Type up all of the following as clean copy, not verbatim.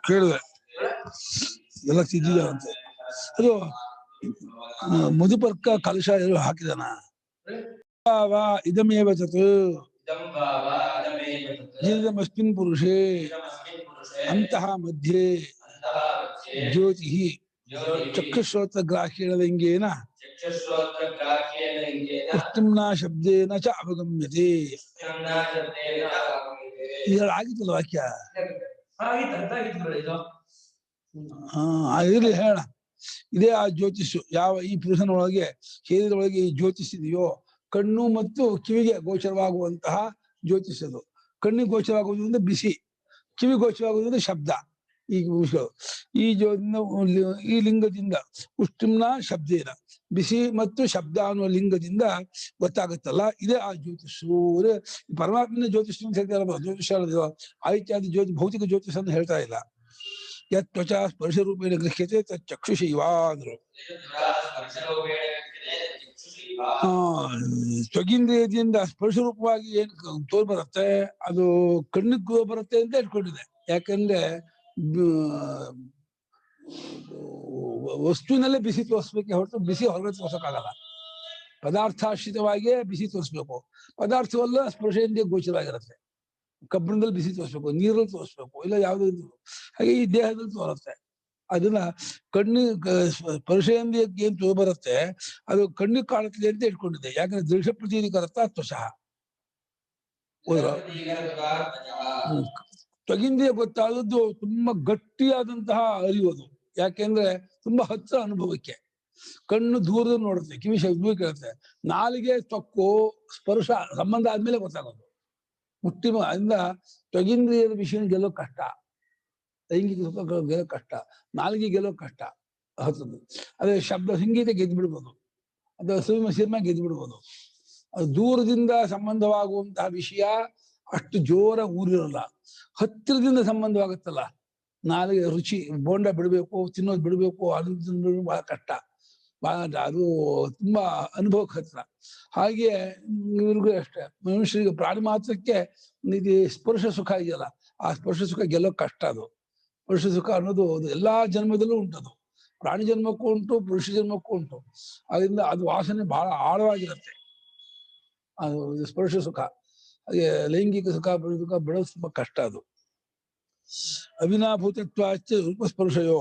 ಕೇಳಿದೆ ಎಲ್ಲ ತಿದ್ದಿದ ಅಂತ ಅದು ಮಧುಪರ್ಕ ಕಲಶ ಎಲ್ಲ ಹಾಕಿದಾನ ಇದಮೇವ ತತ್ ಜೀರ್ಣಮಸ್ಮಿನ್ ಪುರುಷೇ ಅಂತಃ ಮಧ್ಯೆ ಜ್ಯೋತಿ ಚಕ್ಷುಶ್ರೋತ್ರ ಗ್ರಾಹ್ಯೇಣ ಉಷ್ಟಿಮ್ನಾ ಶಬ್ದೇನ ಚ ಅವಗಮ್ಯತೆ. ಆಗಿತ್ತಲ್ಲ ವಾಕ್ಯ. ಇರ್ಲಿ ಹೇಳ. ಇದೇ ಆ ಜ್ಯೋತಿಷು ಯಾವ ಈ ಪುರುಷನೊಳಗೆ ಶರೀರದೊಳಗೆ ಈ ಜ್ಯೋತಿಷಿದೆಯೋ ಕಣ್ಣು ಮತ್ತು ಕಿವಿಗೆ ಗೋಚರವಾಗುವಂತಹ ಜ್ಯೋತಿಷದು. ಕಣ್ಣಿಗೆ ಗೋಚರವಾಗುವುದರಿಂದ ಬಿಸಿ, ಕಿವಿ ಗೋಚರವಾಗುವುದರಿಂದ ಶಬ್ದ. ಈ ಈ ಲಿಂಗದಿಂದ ಉಷ್ಟಿಮ್ನ ಶಬ್ದೇನ ಬಿಸಿ ಮತ್ತು ಶಬ್ದ ಅನ್ನುವ ಲಿಂಗದಿಂದ ಗೊತ್ತಾಗುತ್ತಲ್ಲ, ಇದೇ ಆ ಜ್ಯೋತಿಷು. ಪರಮಾತ್ಮನ ಜ್ಯೋತಿಷ್ ಅಂತ ಹೇಳ್ತಾರಲ್ಲ, ಜ್ಯೋತಿಷ ಆಯ್ತಾದಿ ಜ್ಯೋತಿ ಭೌತಿಕ ಜ್ಯೋತಿಷ ಅಂತ ಹೇಳ್ತಾ ಇಲ್ಲ. ಯತ್ ತ್ವಚ ಸ್ಪರ್ಶ ರೂಪೇಣ ಗೃಹ್ಯತೆ ತತ್ ಚಕ್ಷುಷೈವ ಅಂದ್ರು. ತ್ವಗಿಂದ್ರಿಯದಿಂದ ಸ್ಪರ್ಶ ರೂಪವಾಗಿ ಏನ್ ತೋರ್ ಬರುತ್ತೆ ಅದು ಕಣ್ಣಿಗೆ ಬರುತ್ತೆ ಅಂತ ಇಟ್ಕೊಂಡಿದೆ. ಯಾಕಂದ್ರೆ ವಸ್ತುವಿನಲ್ಲೇ ಬಿಸಿ ತೋರಿಸ್ಬೇಕೆ ಹೊರತು ಬಿಸಿ ಹೊರಗಡೆ ತೋರ್ಸಕ್ಕಾಗಲ್ಲ. ಪದಾರ್ಥಾಶ್ರಿತವಾಗಿಯೇ ಬಿಸಿ ತೋರಿಸ್ಬೇಕು. ಪದಾರ್ಥವಲ್ಲ ಸ್ಪರ್ಶದಿಂದ ಗೋಚರವಾಗಿರುತ್ತೆ. ಕಬ್ಬಿಣದಲ್ಲಿ ಬಿಸಿ ತೋರಿಸ್ಬೇಕು, ನೀರಲ್ಲಿ ತೋರಿಸ್ಬೇಕು, ಇಲ್ಲ ಯಾವ್ದು. ಹಾಗೆ ಈ ದೇಹದಲ್ಲಿ ತೋರುತ್ತೆ. ಅದನ್ನ ಕಣ್ಣಿಗೆ ಸ್ಪರ್ಶೇಂದ್ರಿಯಕ್ಕೆ ಏನ್ ತೋರ್ ಬರುತ್ತೆ ಅದು ಕಣ್ಣಿಗೆ ಕಾಣುತ್ತದೆ ಅಂತ ಇಟ್ಕೊಂಡಿದೆ. ಯಾಕಂದ್ರೆ ದೃಶ್ಯ ಪ್ರತೀಕರತ್ತ ತ್ವಶಃ. ತ್ವಗಿಂದ್ರಿಯ ಗೊತ್ತಾದದ್ದು ತುಂಬಾ ಗಟ್ಟಿಯಾದಂತಹ ಅರಿಯೋದು. ಯಾಕೆಂದ್ರೆ ತುಂಬಾ ಹತ್ತಿರ ಅನುಭವಕ್ಕೆ. ಕಣ್ಣು ದೂರದಲ್ಲಿ ನೋಡುತ್ತೆ, ಕಿವಿ ಶಬ್ದ ಕೇಳುತ್ತೆ, ನಾಲಿಗೆ ತೊಕ್ಕು ಸ್ಪರ್ಶ ಸಂಬಂಧ ಆದ್ಮೇಲೆ ಗೊತ್ತಾಗೋದು. ಮುಟ್ಟಿಮ ಅದರಿಂದ ತ್ವಗಿಂದ್ರಿಯದ ವಿಷಯ ಗೆಲ್ಲೋ ಕಷ್ಟ, ಲೈಂಗಿಕ ಸುಖ ಗೆಲ್ಲೋ ಕಷ್ಟ, ನಾಲಿಗೆ ಗೆಲ್ಲೋ ಕಷ್ಟ. ಹತ್ತದು ಅದೇ ಶಬ್ದ ಸಂಗೀತ ಗೆದ್ದು ಬಿಡ್ಬೋದು, ಅಥವಾ ಸಿನಿಮಾ ಗೆದ್ದು ಬಿಡ್ಬೋದು. ಅದು ದೂರದಿಂದ ಸಂಬಂಧವಾಗುವಂತಹ ವಿಷಯ ಅಷ್ಟು ಜೋರ ಊರಿರಲ್ಲ. ಹತ್ತಿರದಿಂದ ಸಂಬಂಧವಾಗುತ್ತಲ್ಲ, ನಾಲಿಗೆ ರುಚಿ ಬೋಂಡ ಬಿಡಬೇಕು, ತಿನ್ನೋದು ಬಿಡಬೇಕು, ಅದು ತಿನ್ನೋದು ಬಹಳ ಕಷ್ಟ. ಅದು ತುಂಬಾ ಅನುಭವಕ್ಕೆ ಹತ್ರ. ಹಾಗೆ ಇವ್ರಿಗೂ ಅಷ್ಟೇ, ಮನುಷ್ಯರಿಗೆ ಪ್ರಾಣಿ ಮಾತ್ರಕ್ಕೆ ಇದು ಸ್ಪರ್ಶ ಸುಖ ಇದೆಯಲ್ಲ, ಆ ಸ್ಪರ್ಶ ಸುಖ ಗೆಲ್ಲೋ ಕಷ್ಟ. ಅದು ಸ್ಪರ್ಶ ಸುಖ ಅನ್ನೋದು ಎಲ್ಲಾ ಜನ್ಮದಲ್ಲೂ ಉಂಟದು. ಪ್ರಾಣಿ ಜನ್ಮಕ್ಕೂ ಉಂಟು, ಪುರುಷ ಜನ್ಮಕ್ಕೂ ಉಂಟು. ಅದರಿಂದ ಅದು ವಾಸನೆ ಬಹಳ ಆಳವಾಗಿರುತ್ತೆ. ಅದು ಸ್ಪರ್ಶ ಸುಖ. ಹಾಗೆ ಲೈಂಗಿಕ ಸುಖ ಬಿಡೋದು ತುಂಬಾ ಕಷ್ಟ. ಅದು ಅವಿನಾಭೂತತ್ವಾಚ ರೂಪ ಸ್ಪರ್ಶಯೋ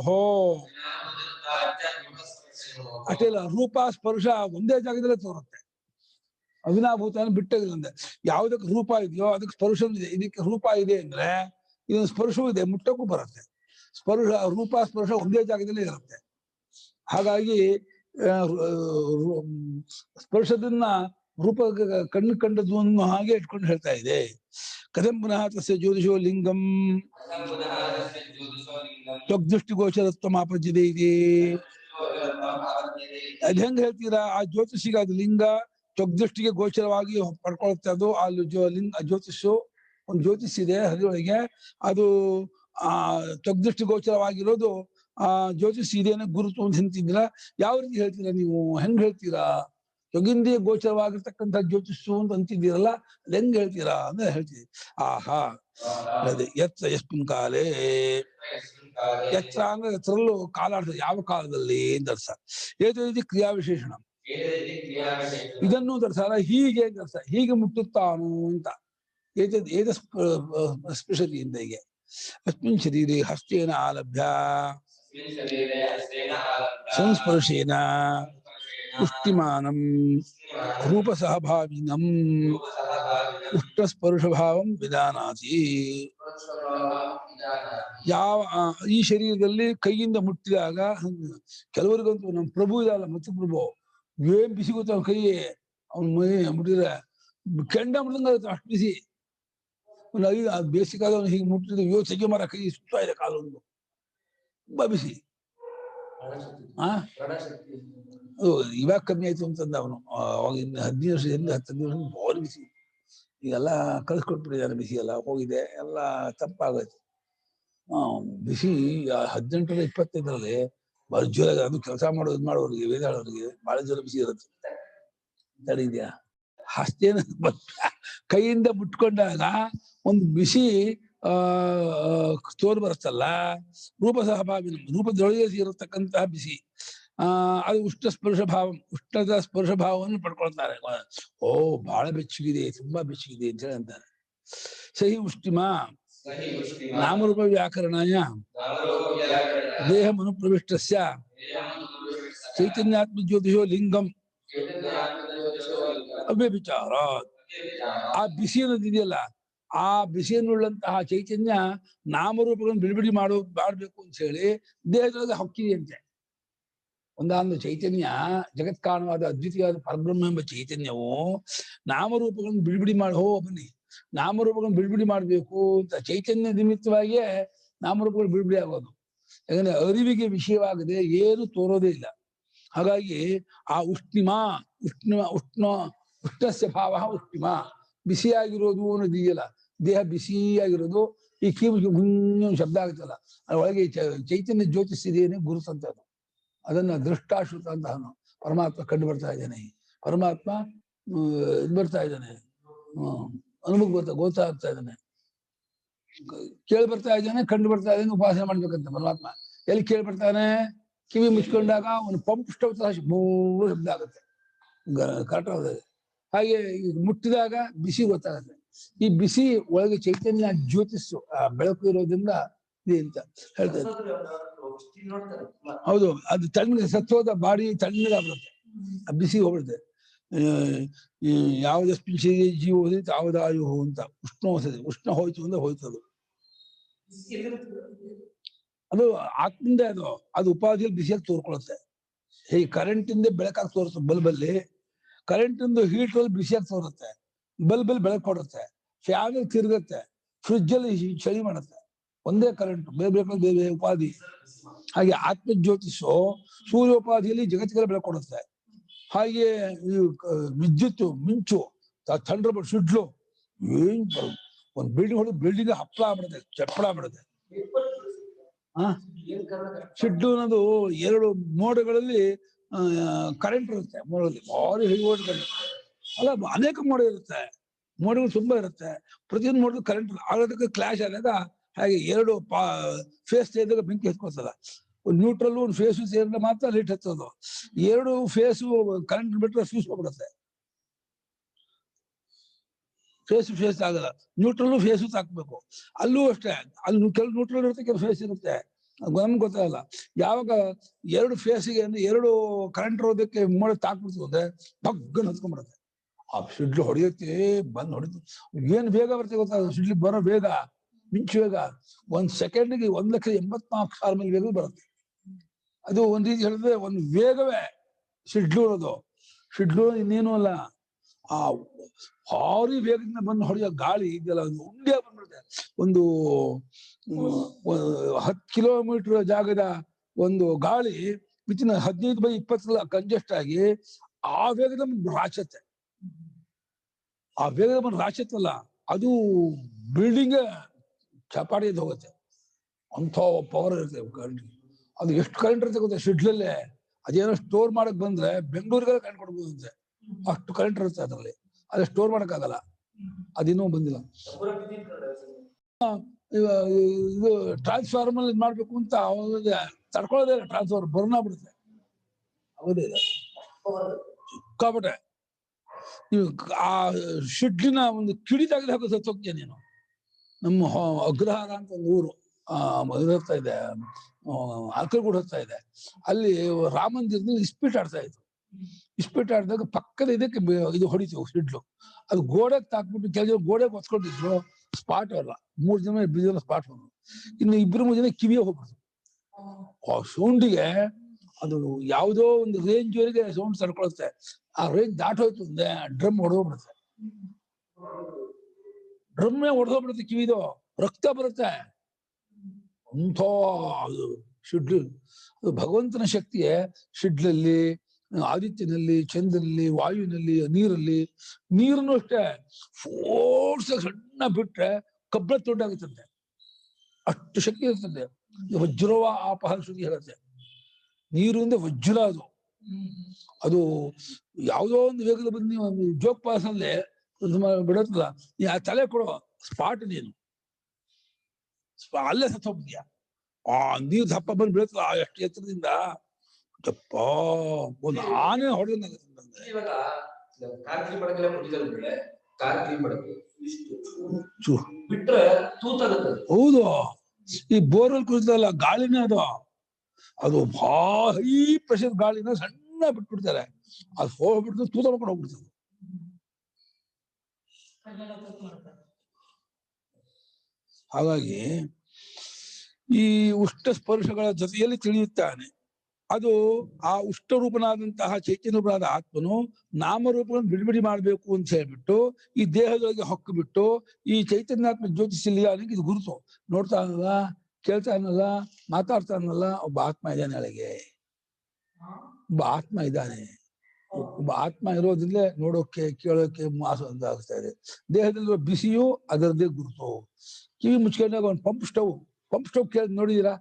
ಅಷ್ಟೇ ಇಲ್ಲ, ರೂಪ ಸ್ಪರ್ಶ ಒಂದೇ ಜಾಗದಲ್ಲೇ ತೋರುತ್ತೆ. ಅವಿನಾಭೂತ ಬಿಟ್ಟಂದೆ ಯಾವ್ದಕ್ಕೆ ರೂಪ ಇದೆಯೋ ಅದಕ್ಕೆ ಸ್ಪರ್ಶ ಇದೆ. ಇದಕ್ಕೆ ರೂಪ ಇದೆ ಅಂದ್ರೆ ಇದೊಂದು ಸ್ಪರ್ಶವೂ ಇದೆ, ಮುಟ್ಟಕ್ಕೂ ಬರುತ್ತೆ. ಸ್ಪರ್ಶ ರೂಪ ಸ್ಪರ್ಶ ಒಂದೇ ಜಾಗದಲ್ಲೇ ಇರುತ್ತೆ. ಹಾಗಾಗಿ ಸ್ಪರ್ಶದನ್ನ ರೂಪ ಕಣ್ಣು ಕಂಡದ್ದು ಅನ್ನೋ ಹಾಗೆ ಇಟ್ಕೊಂಡು ಹೇಳ್ತಾ ಇದೆ. ಕಥಂ ಪುನಃ ತಸ್ಯ ಜ್ಯೋತಿಷೋ ಲಿಂಗಂ ತ್ವಗ್ದೃಷ್ಟಿಗೋಚರತ್ವ ಆಪಜ್ಯತೆ ಇದೆ. ಅದ್ ಹೆಂಗ್ ಹೇಳ್ತೀರಾ? ಆ ಜ್ಯೋತಿಷಿಗೆ ಅದು ಲಿಂಗ ತ್ವಗ್ದೃಷ್ಟಿಗೆ ಗೋಚರವಾಗಿ ಪಡ್ಕೊಳುತ್ತೆ. ಅದು ಅಲ್ಲಿ ಜ್ಯೋತಿಷು ಒಂದು ಜ್ಯೋತಿಷ್ ಇದೆ ಹರಿಯೊಳಗೆ, ಅದು ತ್ವಗ್ದೃಷ್ಟಿ ಗೋಚರವಾಗಿರೋದು ಆ ಜ್ಯೋತಿಷ್ ಇದೇನ ಗುರುತು ಅಂತ ಅಂತಿದ್ದೀರಾ. ಯಾವ ರೀತಿ ಹೇಳ್ತೀರಾ ನೀವು? ಹೆಂಗ್ ಹೇಳ್ತೀರಾ? ತ್ವಗಿಂದ್ರಿಯ ಗೋಚರವಾಗಿರ್ತಕ್ಕಂಥ ಜ್ಯೋತಿಷು ಅಂತ ಅಂತಿದ್ದೀರಲ್ಲ, ಅದ್ ಹೆಂಗ್ ಹೇಳ್ತೀರಾ ಅಂದ್ರೆ ಹೇಳ್ತೀವಿ. ಆಹಾ ಅದೇ ಎತ್ತ ಎಸ್ಮಿನ್ ಕಾಲೇ, ಎತ್ತ ಅಂದ್ರೆ ಎತ್ತರಲ್ಲೂ ಕಾಲಾಡ್ತದೆ, ಯಾವ ಕಾಲದಲ್ಲಿ ಅಂತ ಅರ್ಥ. ಏತ ರೀತಿ ಕ್ರಿಯಾ ವಿಶೇಷಣ, ಇದನ್ನು ತರ್ಸಾರ ಹೀಗೆ ತರ್ಸ, ಹೀಗೆ ಮುಟ್ಟುತ್ತಾನು ಅಂತ. ಏತ ಸ್ಪೃಶತಿ ಅಂತ ಹೀಗೆ. ಅಸ್ಮಿನ್ ಶರೀರೆ ಹಸ್ತೇನ ಆಲಭ್ಯ ಸಂಸ್ಪರ್ಶೇನ ಪುಷ್ಟಿಮಾನಂ ರೂಪಸಹಭಾವಿನಂ ಉಷ್ಟಸ್ಪರ್ಶಭಾವಂ ವಿಧಾನಾತಿ. ಯಾವ ಈ ಶರೀರದಲ್ಲಿ ಕೈಯಿಂದ ಮುಟ್ಟಿದಾಗ, ಕೆಲವರಿಗಂತೂ ನಮ್ಮ ಪ್ರಭು ಇದಲ್ಲ, ಮತ್ತು ಪ್ರಭು ಏನ್ ಬಿಸಿ ಗೊತ್ತ ಕೈ, ಅವನ ಮೈ ಮುಟ್ಟಿದ್ರೆ ಕೆಂಡ ಮುಟ್ಟಂಗಾಗುತ್ತೆ, ಅಷ್ಟು ಬಿಸಿ. ಒಂದು ಐದು ಬೇಸಿಕಾದ ಹೀಗೆ ಮುಟ್ಟಿದ್ರೆ ಯೋಚನೆ ಮರ ಕೈ ಸುತ್ತಾ ಇದೆ ಕಾಲೊಂದು ತುಂಬಾ ಬಿಸಿ. ಇವಾಗ ಕಮ್ಮಿ ಆಯ್ತು ಅಂತಂದ ಅವನು. ಅವಾಗ 15 ವರ್ಷದಿಂದ 10 ವರ್ಷ ಭಾರಿ ಬಿಸಿ. ಈಗೆಲ್ಲ ಕಳ್ಸ್ಕೊಟ್ಬಿಟ್ಟಿದ್ದಾರೆ, ಬಿಸಿ ಎಲ್ಲ ಹೋಗಿದೆ, ಎಲ್ಲ ತಂಪಾಗೈತೆ. ಬಿಸಿ 18 25ರಲ್ಲಿ ಬಹಳ ಜೋರಾಗಿ, ಅದು ಕೆಲಸ ಮಾಡೋರಿಗೆ ವೇದಾಳವರಿಗೆ ಬಹಳ ಜೋರ ಬಿಸಿ ಇರುತ್ತೆ. ತಡಿದ್ಯಾ ಅಷ್ಟೇನ ಕೈಯಿಂದ ಮುಟ್ಕೊಂಡಾಗ ಒಂದು ಬಿಸಿ ತೋರು ಬರುತ್ತಲ್ಲ, ರೂಪ ಸಹಭಾವಿನ ರೂಪದೊಳಗೆ ಇರತಕ್ಕಂತಹ ಬಿಸಿ. ಅದು ಉಷ್ಣ ಸ್ಪರ್ಶ ಭಾವ, ಉಷ್ಣದ ಸ್ಪರ್ಶ ಭಾವವನ್ನು ಪಡ್ಕೊಳ್ತಾರೆ. ಓ ಬಹಳ ಬೆಚ್ಚಗಿದೆ, ತುಂಬಾ ಬೆಚ್ಚಗಿದೆ ಅಂತ ಹೇಳಿ ಅಂತಾರೆ. ಸಹಿ ಉಷ್ಟಿಮ ನಾಮರೂಪ ವ್ಯಾಕರಣಾಯ ದೇಹ ಮನುಪ್ರವಿಷ್ಟಸ್ಯ ಚೈತನ್ಯಾತ್ಮ ಜ್ಯೋತಿಷೋ ಲಿಂಗಂ ಅವ್ಯಭಿಚಾರ. ಆ ಬಿಸಿ ಅನ್ನೋದಿದೆಯಲ್ಲ, ಆ ಬಿಸಿಯನ್ನುಳ್ಳಂತಹ ಚೈತನ್ಯ ನಾಮರೂಪಗಳನ್ನು ಬಿಡುಗಡೆ ಮಾಡಬೇಕು ಅಂತ ಹೇಳಿ ದೇಹದೊಳಗೆ ಹಕ್ಕಿದೆಯಂತೆ. ಒಂದಾದ ಚೈತನ್ಯ, ಜಗತ್ಕಾರಣವಾದ ಅದ್ವಿತೀಯವಾದ ಪರಬ್ರಹ್ಮ ಎಂಬ ಚೈತನ್ಯವು ನಾಮರೂಪಗಳನ್ನು ಬಿಡುಗಡೆ ಬನ್ನಿ ನಾಮರೂಪಗಳನ್ನು ಬಿಡುಗಡೆ ಮಾಡಬೇಕು ಅಂತ ಚೈತನ್ಯ ನಿಮಿತ್ತವಾಗಿಯೇ ನಾಮರೂಪಗಳು ಬಿಡುಗಡೆ ಆಗೋದು. ಯಾಕಂದ್ರೆ ಅರಿವಿಗೆ ವಿಷಯವಾಗದೆ ಏನು ತೋರೋದೇ ಇಲ್ಲ. ಹಾಗಾಗಿ ಆ ಉಷ್ಣಸ್ಯ ಭಾವ ಉಷ್ಣಿಮ, ಬಿಸಿಯಾಗಿರೋದು ಅನ್ನೋದಿದೆಯಲ್ಲ, ದೇಹ ಬಿಸಿಯಾಗಿರೋದು. ಈ ಕಿವಿಗೆ ಶಬ್ದ ಆಗುತ್ತಲ್ಲ, ಅದರೊಳಗೆ ಚೈತನ್ಯ ಜ್ಯೋತಿಸಿದೇನೆ ಗುರುತಂತ ಅದು. ಅದನ್ನ ದೃಷ್ಟಾಶ್ರುತ ಅಂತ ಪರಮಾತ್ಮ ಕಂಡು ಬರ್ತಾ ಇದ್ದಾನೆ. ಪರಮಾತ್ಮ ಬರ್ತಾ ಇದ್ದಾನೆ, ಅನುಭವ ಗೊತ್ತಾಗ್ತಾ ಇದ್ದಾನೆ, ಕೇಳಿ ಬರ್ತಾ ಇದ್ದಾನೆ, ಕಂಡು ಬರ್ತಾ ಇದ್ದಾನೆ. ಉಪಾಸನೆ ಮಾಡ್ಬೇಕಂತ ಪರಮಾತ್ಮ. ಎಲ್ಲಿ ಕೇಳಿ ಬರ್ತಾನೆ? ಕಿವಿ ಮುಚ್ಕೊಂಡಾಗ ಒಂದು ಪಂಪ್ ಸ್ಟವ್ ಮೂರು ಶಬ್ದ ಆಗುತ್ತೆ, ಕರೆಕ್ಟ್. ಹಾಗೆ ಮುಟ್ಟಿದಾಗ ಬಿಸಿ ಗೊತ್ತಾಗುತ್ತೆ. ಈ ಬಿಸಿ ಒಳಗೆ ಚೈತನ್ಯ ಜ್ಯೋತಿಸ್ಸು ಬೆಳಕು ಇರೋದ್ರಿಂದ ಇದೆ ಅಂತ ಹೇಳ್ತಾರೆ. ಹೌದು, ಅದು ತಣ್ಣಗೆ ಸತ್ವದ ಬಾಡಿ ತಣ್ಣಗಾಗ್ಬಿಡುತ್ತೆ, ಆ ಬಿಸಿ ಹೋಗ್ಬಿಡುತ್ತೆ. ಯಾವುದಷ್ಟು ಜೀವ ಹೋದಿತ್ತು ಯಾವುದಾಯು ಅಂತ ಉಷ್ಣ ಹೋಯ್ತು ಅಂದ್ರೆ ಹೋಯ್ತು. ಅದು ಆತ್ಮಿಂದ ಅದು ಉಪಾಧಿಯಲ್ಲಿ ಬಿಸಿಯಾಗಿ ತೋರ್ಕೊಳುತ್ತೆ. ಈ ಕರೆಂಟಿಂದ ಬೆಳಕಾಗಿ ತೋರುತ್ತೆ. ಬಲ್ಬಲ್ಲಿ ಕರೆಂಟಿಂದ ಹೀಟ್ ಅಲ್ಲಿ ಬಿಸಿಯಾಗಿ ತೋರುತ್ತೆ, ಬಲ್ಬಲ್ಲಿ ಬೆಳಕು ಕೊಡುತ್ತೆ, ಫ್ಯಾನ್ ತಿರುಗುತ್ತೆ, ಫ್ರಿಜ್ ಅಲ್ಲಿ ಚಳಿ ಮಾಡುತ್ತೆ. ಒಂದೇ ಕರೆಂಟ್, ಬೇರೆ ಬೇರೆ ಉಪಾಧಿ. ಹಾಗೆ ಆತ್ಮ ಜ್ಯೋತಿಷು ಸೂರ್ಯೋಪಾಧಿಯಲ್ಲಿ ಜಗತ್ತಿಗೆಲ್ಲ ಬೆಳಕು ಕೊಡುತ್ತೆ. ಹಾಗೆ ಈ ವಿದ್ಯುತ್ ಮಿಂಚು, ಥಂಡರ್ ಬೋಲ್ಟ್, ಸಿಡ್ಲು, ಏನ್ ಒಂದು ಬಿಲ್ಡಿಂಗ್ ಹೊಡೆದು ಬಿಲ್ಡಿಂಗ್ ಹಪ್ಪಳ ಆಗ್ಬಿಡುತ್ತೆ, ಚಪ್ಪಳ ಆಗ್ಬಿಡುತ್ತೆ. ಸಿಡ್ಲು ಅನ್ನೋದು 2 ಮೋಡಗಳಲ್ಲಿ ಕರೆಂಟ್ ಇರುತ್ತೆ. ಮೋಡದಲ್ಲಿ ಭಾರಿ ಹೈ ವೋಲ್ಟ್ ಕರೆಂಟ್ ಅಲ್ಲ, ಅನೇಕ ಮೋಡ ಇರುತ್ತೆ, ಮೋಡಗಳು ತುಂಬಾ ಇರುತ್ತೆ. ಪ್ರತಿಯೊಂದು ಮೋಡದಲ್ಲಿ ಕರೆಂಟ್ ಆಗೋದಕ್ಕೆ ಕ್ಲಾಶ್ ಆದಾಗ, ಹಾಗೆ 2 ಫೇಸ್ ಸೇರಿದಾಗ ಬೆಂಕಿ ಹತ್ಕೊಳ್ತದ. ಒಂದು ನ್ಯೂಟ್ರಲ್ ಒಂದು ಫೇಸು ಸೇರಿದ್ರೆ ಮಾತ್ರ ಲೈಟ್ ಹತ್ತೋದು. 2 ಫೇಸು ಕರೆಂಟ್ ಬಿಟ್ಟರೆ ಫ್ಯೂಸ್ ಹೋಗ್ಬಿಡುತ್ತೆ. ಫೇಸ್ ಆಗಲ್ಲ, ನ್ಯೂಟ್ರಲ್ ಫೇಸು ಹಾಕ್ಬೇಕು. ಅಲ್ಲೂ ಅಷ್ಟೇ, ಅಲ್ಲಿ ಕೆಲವು ನ್ಯೂಟ್ರಲ್ ಇರುತ್ತೆ, ಕೆಲವು ಫೇಸ್ ಇರುತ್ತೆ, ನಮ್ಗೆ ಗೊತ್ತಾಗಲ್ಲ. ಯಾವಾಗ 2 ಫೇಸಿಗೆ ಅಂದ್ರೆ 2 ಕರೆಂಟ್ ಇರೋದಕ್ಕೆ ಮೋಡ ತಾಕ್ಬಿಡ್ತು ಅಂದ್ರೆ ಬಗ್ಗನ್ ಹತ್ಕೊಂಡ್ಬಿಡುತ್ತೆ. ಆ ಸಿಡ್ಲು ಹೊಡೆಯುತ್ತೆ, ಬಂದ್ ಹೊಡಿತು. ಏನ್ ಬೇಗ ಬರುತ್ತೆ ಗೊತ್ತಾಗ, ಸಿಡ್ಲಿ ಬರೋ ಬೇಗ, ಮಿಂಚು ಬೇಗ 1 ಸೆಕೆಂಡ್ಗೆ 1,84,000 ಮೈಲ್ ವೇಗ ಬರುತ್ತೆ. ಅದು ಒಂದ್ ರೀತಿ ಹೇಳಿದ್ರೆ ಒಂದು ವೇಗವೇ ಸಿಡ್ಲು ಇರೋದು. ಸಿಡ್ಲು ಇನ್ನೇನು ಅಲ್ಲ, ಆ ಭಾರಿ ವೇಗದಿಂದ ಬಂದು ಹೊಡೆಯೋ ಗಾಳಿ ಇದೆಲ್ಲ ಒಂದು ಉಂಡೆ ಬಂದ್ಬಿಡುತ್ತೆ. ಒಂದು 10 ಕಿಲೋಮೀಟರ್ ಜಾಗದ ಒಂದು ಗಾಳಿ ವಿತಿನ್ 15/20 ಕಂಜೆಸ್ಟ್ ಆಗಿ ಆ ವೇಗದ ರಾಚತ್ತೆ. ಆ ವೇಗದ ಬಂದು ರಾಚತ್ತಲ್ಲ, ಅದು ಬಿಲ್ಡಿಂಗ್ ಚಪಾಟಿ ಹೋಗುತ್ತೆ. ಅಂಥ ಪವರ್ ಇರುತ್ತೆ ಕರೆಂಟ್. ಅದು ಎಷ್ಟು ಕರೆಂಟ್ ಇರುತ್ತೆ ಗೊತ್ತಾ ಸಿಡ್ಲಲ್ಲೇ. ಅದೇನೋ ಸ್ಟೋರ್ ಮಾಡಕ್ ಬಂದ್ರೆ ಬೆಂಗಳೂರಿಗೆ ಕರೆಂಟ್ ಕೊಡ್ಬೋದಂತೆ, ಅಷ್ಟು ಕರೆಂಟ್ ಇರುತ್ತೆ ಅದರಲ್ಲಿ. ಅದೇ ಸ್ಟೋರ್ ಮಾಡಕ್ ಆಗಲ್ಲ, ಅದಿನ್ನೂ ಬಂದಿಲ್ಲ. ಇದು ಟ್ರಾನ್ಸ್ಫಾರ್ಮರ್ ಮಾಡ್ಬೇಕು ಅಂತ ತಡ್ಕೊಳ್ಳೋದೇ ಇಲ್ಲ, ಟ್ರಾನ್ಸ್ಫಾರ್ಮರ್ ಬರ್ನ್ ಆಗ್ಬಿಡುತ್ತೆ. ಹೌದೇ ಸಿಕ್ಕಾಪಟ್ಟೆ. ನೀವು ಆ ಶಿಡ್ಲಿನ ಒಂದು ಕಿಡಿ ತೆಗೆದು ಹಾಕೋ ಸತ್ತೋಗ್ತೀಯ ನೀನು. ನಮ್ಮ ಅಗ್ರಹಾರ ಅಂತ ಒಂದು ಊರು ಹೋಗ್ತಾ ಇದೆ, ಅರ್ಕಲ್ಗೂಡು ಹೋಗ್ತಾ ಇದೆ. ಅಲ್ಲಿ ರಾಮ ಮಂದಿರದಲ್ಲಿ ಇಸ್ಪೀಟ್ ಆಡ್ತಾ ಇದ್ರು. ಇಸ್ಪೀಟ್ ಆಡಿದಾಗ ಪಕ್ಕದ ಇದಕ್ಕೆ ಇದು ಹೊಡಿತು ಸಿಡ್ಲು. ಅದು ಗೋಡೆಗೆ ತಾಕ್ಬಿಟ್ಟು ಕೆಲವು ಗೋಡೆಗೆ ಹೊತ್ಕೊಂಡಿದ್ರು, ಸ್ಪಾಟ್ ಅಲ್ಲ, 3 ಜನ ಬಿದ್ದ ಸ್ಪಾಟ್ ಹೋದ್ರು. ಇನ್ನು 2-3 ಜನ ಕಿವಿಯೇ ಹೋಗ್ಬಿಡ್ತು. ಆ ಸೌಂಡಿಗೆ ಅದು ಯಾವುದೋ ಒಂದು ರೇಂಜ್ ವರೆಗೆ ಸೌಂಡ್ ತಡ್ಕೊಳುತ್ತೆ. ಆ ರೇಂಜ್ ದಾಟೋಯ್ತು ಅಂದ್ರೆ ಡ್ರಮ್ ಹೊಡೆದೋಗ್ಬಿಡುತ್ತೆ. ಡ್ರಮ್ಮೆ ಹೊಡೆದೋಗ್ಬಿಡುತ್ತೆ ಕಿವಿದು, ರಕ್ತ ಬರುತ್ತೆ ಅಂಥ ಅದು ಶಿಡ್ಲು. ಅದು ಭಗವಂತನ ಶಕ್ತಿಯೇ. ಶಿಡ್ಲಲ್ಲಿ, ಆದಿತ್ಯನಲ್ಲಿ, ಚಂದ್ರನಲ್ಲಿ, ವಾಯುವಿನಲ್ಲಿ, ನೀರಲ್ಲಿ. ನೀರನ್ನು ಅಷ್ಟೇ ಫೋರ್ಸ್ ಸಣ್ಣ ಬಿಟ್ರೆ ಕಬ್ಬಳ ತೊಂಡಾಗುತ್ತಂತೆ, ಅಷ್ಟು ಶಕ್ತಿ ಇರ್ತದೆ. ವಜ್ರವ ಆಪಹ ಶ್ರುತಿ ಹೇಳುತ್ತೆ. ನೀರು ಅಂದ್ರೆ ವಜ್ರ ಅದು. ಅದು ಯಾವುದೋ ಒಂದು ವೇಗದ ಬಂದು ನೀವು ಜೋಗ್ ಪಾಸ್ ಅಲ್ಲಿ ಬಿಡತ್ತಲ್ಲ, ಆ ತಲೆ ಕೊಡೋ ಸ್ಪಾಟ್ ನೀನು ಅಲ್ಲೇ ಸತ್ತು ಹೋಗ್ತೀಯ. ಆ ನೀರು ದಪ್ಪ ಬಂದು ಬೀಳತ್ತಲ್ಲ ಎಷ್ಟು ಎತ್ತರದಿಂದ, ದಪ್ಪ ಒಂದು ಆನೆ ಹೊಡೆದಂಗಾಗುತ್ತೆ. ಹೌದು, ಈ ಬೋರ್ವೆಲ್ ಕುಡಿತಲ್ಲ ಗಾಳಿನೇ ಅದು. ಅದು ಹೈ ಪ್ರೆಷರ್ ಗಾಳಿನ ಸಣ್ಣ ಬಿಟ್ಬಿಡ್ತಾರೆ, ಅದು ಹೋಗ್ಬಿಡ್ತು ತೂತ ಮಾಡ್ಕೊಂಡು ಹೋಗ್ಬಿಡ್ತದೆ. ಹಾಗಾಗಿ ಈ ಉಷ್ಟ ಸ್ಪರ್ಶಗಳ ಜೊತೆಯಲ್ಲಿ ತಿಳಿಯುತ್ತಾನೆ. ಅದು ಆ ಉಷ್ಟರೂಪನಾದಂತಹ ಚೈತನ್ಯ ರೂಪನಾದ ಆತ್ಮನು ನಾಮರೂಪಗಳನ್ನು ಬಿಡುಗಡೆ ಮಾಡಬೇಕು ಅಂತ ಹೇಳ್ಬಿಟ್ಟು ಈ ದೇಹದೊಳಗೆ ಹೊಕ್ಕು ಬಿಟ್ಟು ಈ ಚೈತನ್ಯಾತ್ಮ ಜ್ಯೋತಿಷಿಲ್ಲ ಅನ್ನೋಕೆ ಇದು ಗುರುತು. ನೋಡ್ತಾ ಅನ್ನಲ್ಲ, ಕೇಳ್ತಾ ಅನ್ನಲ್ಲ, ಮಾತಾಡ್ತಾ ಅನ್ನಲ್ಲ, ಒಬ್ಬ ಆತ್ಮ ಇದ್ದಾನೆ ಒಳಗೆ, ಒಬ್ಬ ಆತ್ಮ ಇದ್ದಾನೆ. ಒಬ್ಬ ಆತ್ಮ ಇರೋದ್ರಲ್ಲೇ ನೋಡೋಕೆ ಕೇಳೋಕೆ ಮಾಸ ಅಂತ ಆಗ್ತಾ ಇದೆ. ದೇಹದಲ್ಲಿರೋ ಬಿಸಿಯು ಅದರದ್ದೇ ಗುರುತು. ಕಿವಿ ಮುಚ್ಕೊಂಡಾಗ ಒಂದು ಪಂಪ್ ಸ್ಟವ್ ಕೇಳಿ ನೋಡಿದೀರಾ,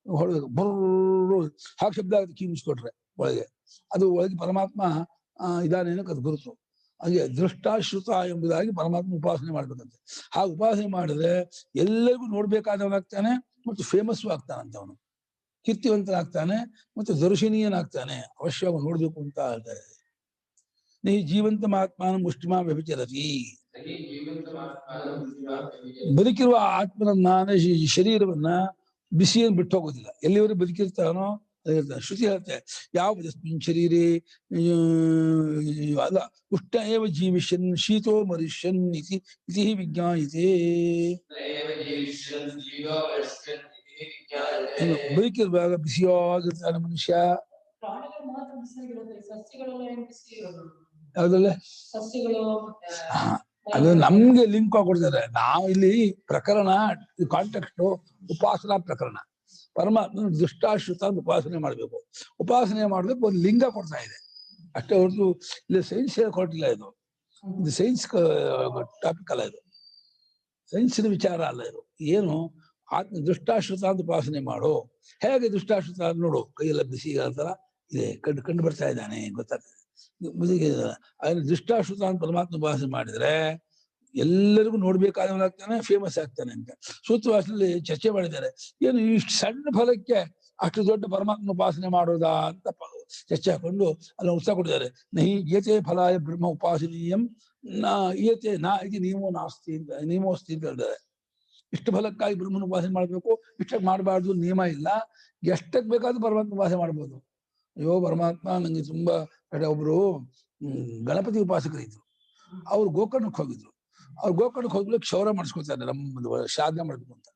ಹೊಡೆದು ಬರ್ರು ಹಾಗೆ ಶಬ್ದ ಆಗುತ್ತೆ ಕಿವಿ ಮುಚ್ಕೊಟ್ರೆ ಒಳಗೆ. ಅದು ಒಳಗೆ ಪರಮಾತ್ಮ ಇದಾನೆ ಅನ್ನೋಕೆ ಅದು ಗುರುತು. ಹಾಗೆ ದೃಷ್ಟಾಶ್ರುತ ಎಂಬುದಾಗಿ ಪರಮಾತ್ಮ ಉಪಾಸನೆ ಮಾಡ್ಬೇಕಂತೆ. ಹಾಗೆ ಉಪಾಸನೆ ಮಾಡಿದ್ರೆ ಎಲ್ಲರಿಗೂ ನೋಡ್ಬೇಕಾದವನಾಗ್ತಾನೆ ಮತ್ತು ಫೇಮಸ್ಸು ಆಗ್ತಾನಂತೆ, ಅವನು ಕೀರ್ತಿವಂತನಾಗ್ತಾನೆ ಮತ್ತು ದರ್ಶನೀಯನಾಗ್ತಾನೆ. ಅವಶ್ಯವಾಗಿ ನೋಡ್ಬೇಕು ಅಂತ ಹೇಳ್ತಾರೆ. ನೀ ಜೀವಂತ ಮಹಾತ್ಮಾನ ಮುಷ್ಟಿಮಾ ವ್ಯಭಿಚರತಿ. ಬದುಕಿರುವ ಆತ್ಮನನ್ನ, ಶರೀರವನ್ನ ಬಿಸಿಯನ್ನು ಬಿಟ್ಟು ಹೋಗೋದಿಲ್ಲ. ಎಲ್ಲಿವರೆಗೆ ಬದುಕಿರ್ತಾನೋ ಶ್ರುತಿ ಹೇಳುತ್ತೆ, ಯಾವ ಶರೀರೇ ಅಲ್ಲ ಉಷ್ಟ ಏವ ಜೀವಿಷ್ಯನ್ ಶೀತೋ ಮರಿಷ್ಯನ್ ಇತಿ ವಿಜ್ಞಾಯತೆ. ಬದುಕಿರುವಾಗ ಬಿಸಿಯಾಗಿರ್ತಾನೆ ಮನುಷ್ಯ. ಯಾವ್ದಲ್ಲ ಅದು ನಮ್ಗೆ ಲಿಂಕ್ ಕೊಡ್ತಾರೆ. ನಾವು ಇಲ್ಲಿ ಪ್ರಕರಣ ಕಾಂಟೆಕ್ಸ್ಟ್ ಉಪಾಸನಾ ಪ್ರಕರಣ. ಪರಮಾತ್ಮ ದುಷ್ಟಾಶ್ರುತ ಅಂತ ಉಪಾಸನೆ ಮಾಡ್ಬೇಕು. ಉಪಾಸನೆ ಮಾಡ್ಬೇಕು ಒಂದು ಲಿಂಗ ಕೊಡ್ತಾ ಇದೆ ಅಷ್ಟೇ ಹೊರತು ಇಲ್ಲಿ ಸೈನ್ಸ್ ಕೊಟ್ಟಿಲ್ಲ. ಇದು ಸೈನ್ಸ್ ಟಾಪಿಕ್ ಅಲ್ಲ, ಇದು ಸೈನ್ಸಿನ ವಿಚಾರ ಅಲ್ಲ. ಇದು ಏನು ಆತ್ಮ ದುಷ್ಟಾಶ್ರುತ ಅಂತ ಉಪಾಸನೆ ಮಾಡು. ಹೇಗೆ ದುಷ್ಟಾಶ್ರುತ ನೋಡು, ಕೈಯೆಲ್ಲ ಬಿಸಿ ತರ ಇದೆ, ಕಂಡು ಬರ್ತಾ ಇದ್ದಾನೆ ಗೊತ್ತಾಗ್ತದೆ. ಅದನ್ನ ದುಷ್ಟಾಶ್ರುತ ಅಂತ ಪರಮಾತ್ಮ ಉಪಾಸನೆ ಮಾಡಿದ್ರೆ ಎಲ್ಲರಿಗೂ ನೋಡ್ಬೇಕಾದವನಾಗ್ತಾನೆ, ಫೇಮಸ್ ಆಗ್ತಾನೆ ಅಂತ ಸೂತ್ರವಾಸನಲ್ಲಿ ಚರ್ಚೆ ಮಾಡಿದ್ದಾರೆ. ಏನು ಇಷ್ಟು ಸಣ್ಣ ಫಲಕ್ಕೆ ಅಷ್ಟು ದೊಡ್ಡ ಪರಮಾತ್ಮ ಉಪಾಸನೆ ಮಾಡೋದಾ ಅಂತ ಚರ್ಚೆ ಹಾಕೊಂಡು ಅಲ್ಲಿ ಉತ್ಸಾಹ ಕೊಟ್ಟಿದ್ದಾರೆ. ನಹಿ ಏತೆ ಫಲಾಯ ಬ್ರಹ್ಮ ಉಪಾಸನೀಯಂ ನಾ ಏತೆ ನಾ ಇದು ನಿಯಮೋಸ್ತಿ ಅಂತ ಹೇಳಿದ್ದಾರೆ. ಇಷ್ಟು ಫಲಕ್ಕಾಗಿ ಬ್ರಹ್ಮನ ಉಪಾಸನೆ ಮಾಡ್ಬೇಕು, ಇಷ್ಟಕ್ಕೆ ಮಾಡಬಾರ್ದು ನಿಯಮ ಇಲ್ಲ. ಎಷ್ಟಕ್ಕೆ ಬೇಕಾದ್ರೂ ಪರಮಾತ್ಮ ಉಪಾಸನೆ ಮಾಡ್ಬೋದು. ಅಯ್ಯೋ ಪರಮಾತ್ಮ ನಂಗೆ ತುಂಬಾ ಒಬ್ರು ಗಣಪತಿ ಉಪಾಸಕರು ಇದ್ರು. ಅವ್ರು ಗೋಕರ್ಣಕ್ಕೆ ಹೋಗಿದ್ರು. ಅವ್ರು ಗೋಕರ್ಣಕ್ಕೆ ಹೋಗ್ಲಿಕ್ಕೆ ಕ್ಷೌರ ಮಾಡಿಸ್ಕೊತಾರೆ, ನಮ್ಮ ಶ್ರಾದ್ದ ಮಾಡ್ಬೇಕು ಅಂತ.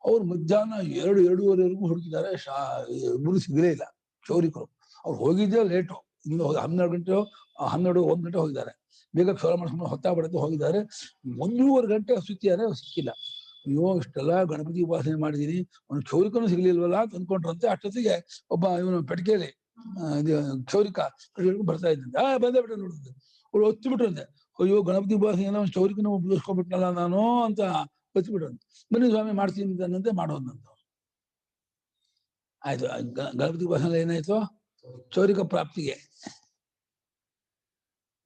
ಅವ್ರು ಮಧ್ಯಾಹ್ನ 2-2:30ವರೆಗೂ ಹುಡುಕಿದ್ದಾರೆ, ಗುರು ಸಿಗಲೇ ಇಲ್ಲ ಕ್ಷೌರಿಕರು. ಅವ್ರು ಹೋಗಿದ್ದೇ ಲೇಟು, ಇನ್ನು 12 ಗಂಟೆ 1 ಗಂಟೆ ಹೋಗಿದ್ದಾರೆ. ಬೇಗ ಕ್ಷೌರ ಮಾಡಿಸ್ಕೊಂಡು ಹೊತ್ತಾಗ್ಬಿಡುತ್ತೆ ಹೋಗಿದ್ದಾರೆ. 1.5 ಗಂಟೆ ಸುತ್ತಿದ್ದಾರೆ, ಸಿಕ್ಕಿಲ್ಲ. ಅಯ್ಯೋ ಇಷ್ಟೆಲ್ಲ ಗಣಪತಿ ಉಪಾಸನೆ ಮಾಡಿದೀನಿ, ಅವ್ನು ಕ್ಷೌರಿಕನು ಸಿಗ್ಲಿಲ್ವಲ್ಲ ಅಂತ ಅಂದ್ಕೊಂಡ್ರಂತೆ. ಅಷ್ಟೊತ್ತಿಗೆ ಒಬ್ಬ ಇವನು ಪೆಟ್ಕೇಲಿ ಕ್ಷೌರಿಕ ಬರ್ತಾ ಇದ್ದಂತೆ. ಬಂದೇ ಬಿಟ್ರೆ ನೋಡಿದ್ರೆ ಅವ್ರು ಒತ್ತಿ ಬಿಟ್ರಂತೆ. ಅಯ್ಯೋ ಗಣಪತಿ ಉಪಾಸನೆ ಕ್ಷೌರಿಕನ ಉಪಯೋಗಿಸ್ಕೊಂಡ್ಬಿಟ್ನಲ್ಲ ನಾನು ಅಂತ ಒತ್ತಿ ಬಿಟ್ರಂತೆ. ಬನ್ನಿ ಸ್ವಾಮಿ ಮಾಡ್ತೀನಿ ಅನ್ನಂತೆ ಮಾಡೋದಂತ. ಆಯ್ತು, ಗಣಪತಿ ಉಪಾಸನೆ ಏನಾಯ್ತು, ಕ್ಷೌರಿಕ ಪ್ರಾಪ್ತಿಗೆ